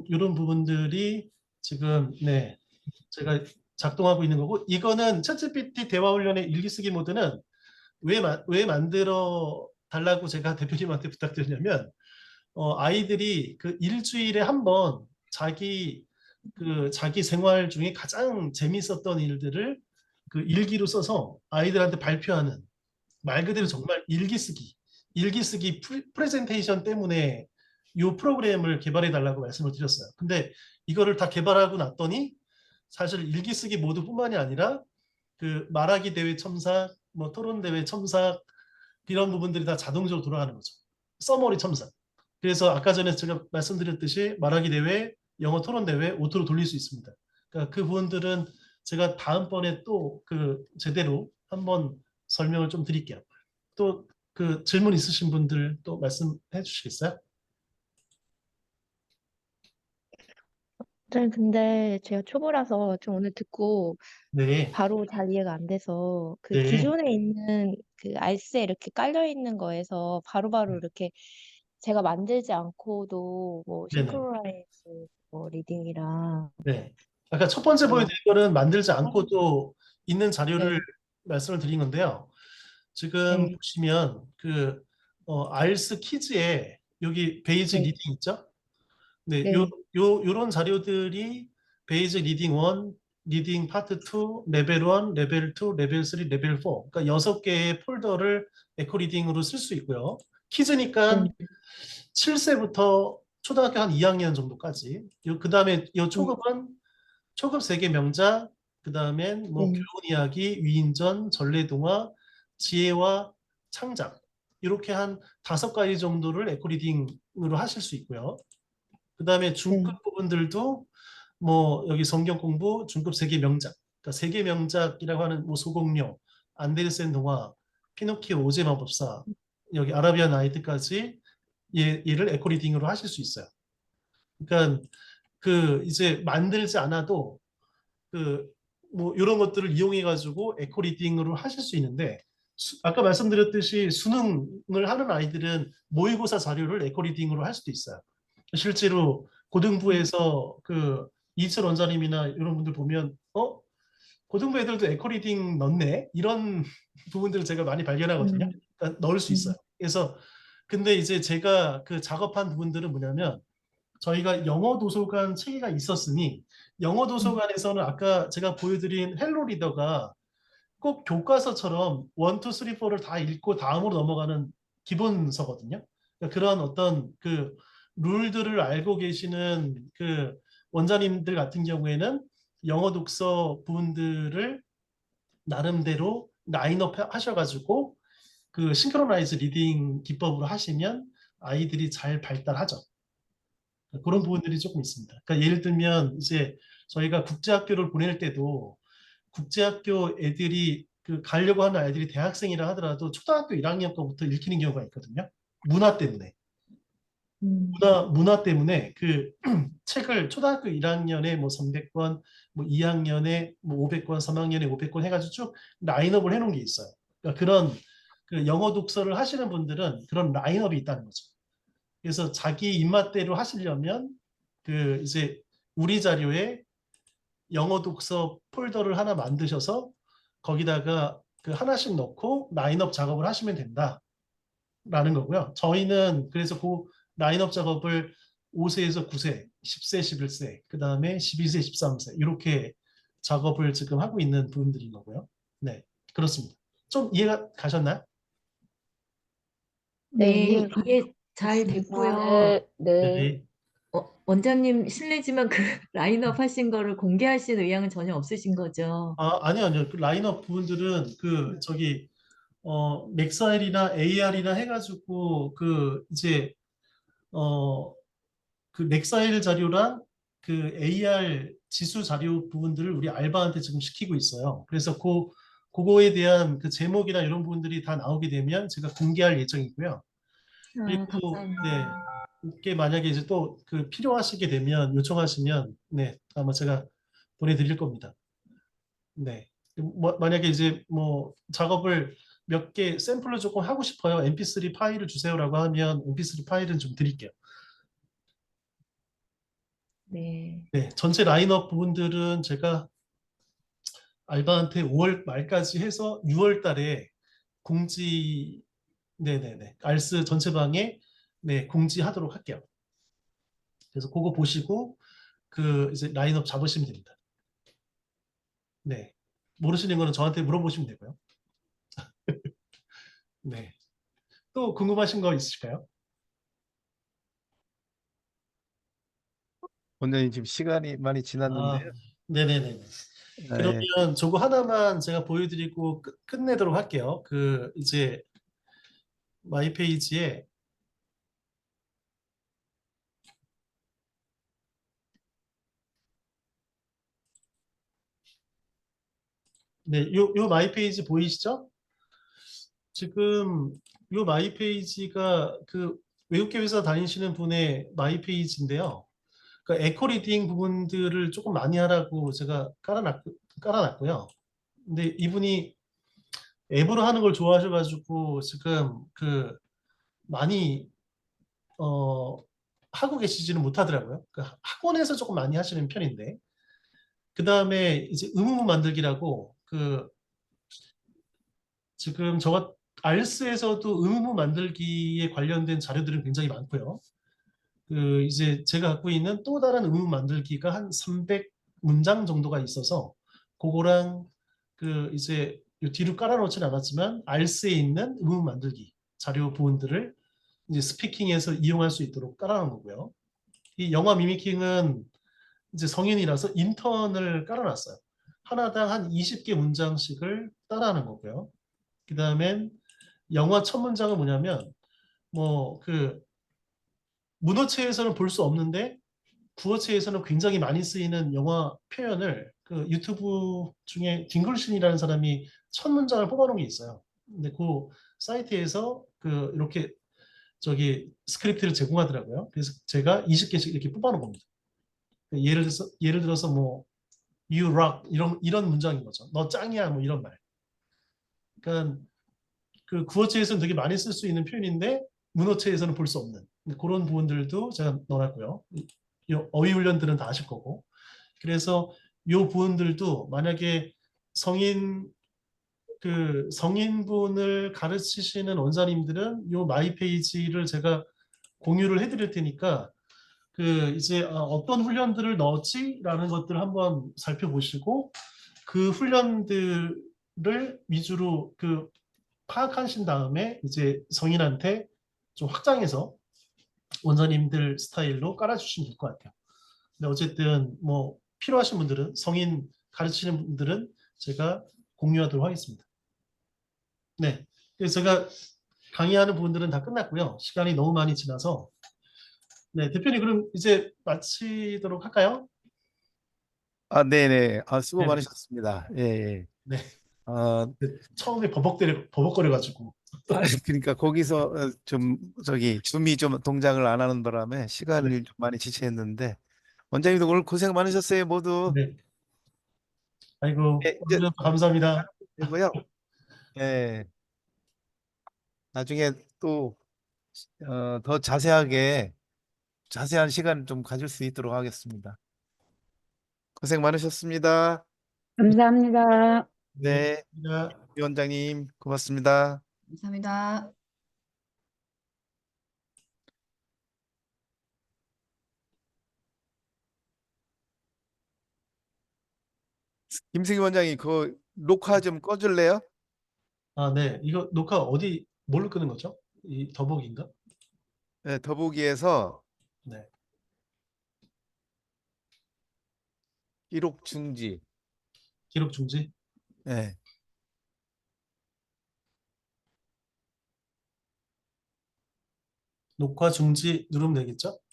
이런 부분들이 지금 제가 작동하고 있는 거고, 이거는 챗GPT 대화 훈련의 일기 쓰기 모드는 왜 만들어 달라고 제가 대표님한테 부탁드리냐면 아이들이 그 일주일에 한 번 자기 생활 중에 가장 재밌었던 일들을 그 일기로 써서 아이들한테 발표하는, 말 그대로 정말 일기 쓰기 프레젠테이션 때문에 이 프로그램을 개발해 달라고 말씀을 드렸어요. 근데 이거를 다 개발하고 났더니 사실 일기 쓰기 모드뿐만이 아니라 그 말하기 대회 첨삭, 뭐 토론 대회 첨삭 이런 부분들이 다 자동적으로 돌아가는 거죠. 서머리 첨삭. 그래서 아까 전에 제가 말씀드렸듯이 말하기 대회, 영어 토론 대회 오토로 돌릴 수 있습니다. 그러니까 그 부분들은 제가 다음번에 또 제대로 한번 설명을 좀 드릴게요. 또 질문 있으신 분들 또 말씀해 주시겠어요? 네, 근데 제가 초보라서 좀 오늘 듣고 네, 바로 잘 이해가 안 돼서 그 네, 기존에 있는 그 알스에 이렇게 깔려 있는 거에서 바로바로 이렇게 제가 만들지 않고도 뭐 네네. 싱크로나이즈 뭐 리딩이랑 네. 아까 첫 번째 뭐 보여드린 거는 만들지 않고도 있는 자료를 네, 말씀을 드린 건데요. 지금 네, 보시면 그 알스 키즈에 여기 베이직 네, 리딩 있죠? 네, 네, 요런 자료들이 베이직 리딩 1, 리딩 파트 2, 레벨 1, 레벨 2, 레벨 3, 레벨 4. 그러니까 6개의 폴더를 에코 리딩으로 쓸 수 있고요. 키즈니까 네, 7세부터 초등학교 한 2학년 정도까지. 그다음에 요 초급은 초급 세계 명작, 그다음엔 뭐 네, 교훈 이야기, 위인전, 전래동화, 지혜와 창작. 이렇게 한 5가지 정도를 에코 리딩으로 하실 수 있고요. 그다음에 네, 중급 부분들도 뭐 여기 성경 공부, 중급 세계 명작, 그러니까 세계 명작이라고 하는 뭐 소공룡, 안데르센 동화, 피노키오, 오제 마법사, 여기 아라비안 나이트까지 얘를 에코 리딩으로 하실 수 있어요. 그러니까 그 이제 만들지 않아도 그 뭐 이런 것들을 이용해 가지고 에코 리딩으로 하실 수 있는데 아까 말씀드렸듯이 수능을 하는 아이들은 모의고사 자료를 에코 리딩으로 할 수도 있어요. 실제로 고등부에서 그 이철 원장님이나 이런 분들 보면 고등부 애들도 에코 리딩 넣네 이런 부분들을 제가 많이 발견하거든요. 그러니까 넣을 수 있어요. 그래서 근데 이제 제가 그 작업한 부분들은 뭐냐면 저희가 영어 도서관 체계가 있었으니 영어 도서관에서는 아까 제가 보여드린 헬로 리더가 꼭 교과서처럼 1, 2, 3, 4를 다 읽고 다음으로 넘어가는 기본서거든요. 그러니까 그런 어떤 그 룰들을 알고 계시는 그 원장님들 같은 경우에는 영어 독서 부분들을 나름대로 라인업 하셔가지고 그 싱크로나이즈 리딩 기법으로 하시면 아이들이 잘 발달하죠. 그런 부분들이 조금 있습니다. 그러니까 예를 들면 이제 저희가 국제학교를 보낼 때도 국제학교 애들이 그 가려고 하는 아이들이 대학생이라 하더라도 초등학교 1학년 거부터 읽히는 경우가 있거든요. 문화 때문에. 문화 때문에 그 책을 초등학교 1학년에 뭐 300권, 뭐 2학년에 뭐 500권, 3학년에 500권 해가지고 쭉 라인업을 해놓은 게 있어요. 그러니까 그런 그 영어 독서를 하시는 분들은 그런 라인업이 있다는 거죠. 그래서 자기 입맛대로 하시려면 그 이제 우리 자료에 영어 독서 폴더를 하나 만드셔서 거기다가 그 하나씩 넣고 라인업 작업을 하시면 된다라는 거고요. 저희는 그래서 그 라인업 작업을 5세에서 9세, 10세, 11세, 그 다음에 12세, 13세 이렇게 작업을 지금 하고 있는 부분들인 거고요. 네, 그렇습니다. 좀 이해가 가셨나요? 네, 네, 이해 잘 됐고요. 네. 원장님 실례지만 그 라인업 하신 거를 공개하실 의향은 전혀 없으신 거죠? 아니요. 그 라인업 부분들은 그 저기 맥사일이나 AR이나 해가지고 그 이제 그 넥사일 자료랑 그 AR 지수 자료 부분들을 우리 알바한테 지금 시키고 있어요. 그래서 그거에 대한 그 제목이나 이런 부분들이 다 나오게 되면 제가 공개할 예정이고요. 그리고 감사합니다. 그게 만약에 이제 또 그 필요하시게 되면 요청하시면 네 아마 제가 보내드릴 겁니다. 네. 뭐, 만약에 이제 뭐 작업을 몇 개 샘플로 조금 하고 싶어요. MP3 파일을 주세요라고 하면 MP3 파일은 좀 드릴게요. 네. 네, 전체 라인업 부분들은 제가 알바한테 5월 말까지 해서 6월 달에 공지, 네네네, 알스 전체 방에 네, 공지하도록 할게요. 그래서 그거 보시고 그 이제 라인업 잡으시면 됩니다. 네, 모르시는 거는 저한테 물어보시면 되고요. 네, 또 궁금하신 거 있으실까요? 원장님 지금 시간이 많이 지났는데요. 네네네. 네. 그러면 저거 하나만 제가 보여드리고 끝내도록 할게요. 그 이제 마이 페이지에 네, 요 마이 페이지 보이시죠? 지금 요 마이 페이지가 그 외국계 회사 다니시는 분의 마이 페이지인데요. 그 에코 리딩 부분들을 조금 많이 하라고 제가 깔아놨고요. 근데 이분이 앱으로 하는 걸 좋아하셔가지고 지금 그 많이 하고 계시지는 못하더라고요. 그 학원에서 조금 많이 하시는 편인데, 그 다음에 이제 의무문 만들기라고 그 지금 저가 알스에서도 의무문 만들기에 관련된 자료들은 굉장히 많고요. 그 이제 제가 갖고 있는 또 다른 의무문 만들기가 한 300문장 정도가 있어서 그거랑 그 이제 요 뒤로 깔아놓진 않았지만 알스에 있는 의무문 만들기 자료 부분들을 이제 스피킹에서 이용할 수 있도록 깔아놓은 거고요. 이 영화 미미킹은 이제 성인이라서 인턴을 깔아놨어요. 하나당 한 20개 문장씩을 따라하는 거고요. 그 다음엔 영화 첫 문장은 뭐냐면 뭐 그 문어체에서는 볼 수 없는데 구어체에서는 굉장히 많이 쓰이는 영화 표현을 그 유튜브 중에 딩글신이라는 사람이 첫 문장을 뽑아놓은 게 있어요. 근데 그 사이트에서 그 이렇게 저기 스크립트를 제공하더라고요. 그래서 제가 20개씩 이렇게 뽑아놓은 겁니다. 예를 들어서 뭐 you rock 이런 문장인 거죠. 너 짱이야 뭐 이런 말. 그러니까 그 구어체에서는 되게 많이 쓸 수 있는 표현인데 문어체에서는 볼 수 없는 그런 부분들도 제가 넣어놨고요. 이 어휘 훈련들은 다 하실 거고. 그래서 이 부분들도 만약에 성인분을 가르치시는 원사님들은 이 마이 페이지를 제가 공유를 해드릴 테니까 그 이제 어떤 훈련들을 넣었지라는 것들을 한번 살펴보시고 그 훈련들을 위주로 그 파악하신 다음에 이제 성인한테 좀 확장해서 원사님들 스타일로 깔아주시면 될 것 같아요. 근데 어쨌든 뭐 필요하신 분들은 성인 가르치는 분들은 제가 공유하도록 하겠습니다. 네, 그래서 제가 강의하는 부분들은 다 끝났고요. 시간이 너무 많이 지나서 네, 대표님 그럼 이제 마치도록 할까요? 아, 네네. 아, 수고 네네. 많으셨습니다. 예, 예. 네. 아, 처음에 버벅거려가지고. 그러니까 거기서 좀 저기 줌이 좀 동작을 안 하는 바람에 네. 시간을 좀 많이 지체했는데 원장님도 오늘 고생 많으셨어요, 모두. 네. 아이고, 예, 이제 오늘 감사합니다. 되고요. 예, 나중에 또 더 자세한 시간 좀 가질 수 있도록 하겠습니다. 고생 많으셨습니다. 감사합니다. 네, 감사합니다. 위원장님 고맙습니다. 감사합니다. 김승희 원장님 그 녹화 좀 꺼줄래요? 아, 네. 이거 녹화 뭘로 끄는 거죠? 이 더보기인가? 네, 더보기에서 네. 기록 중지. 기록 중지. 네. 녹화 중지 누르면 되겠죠?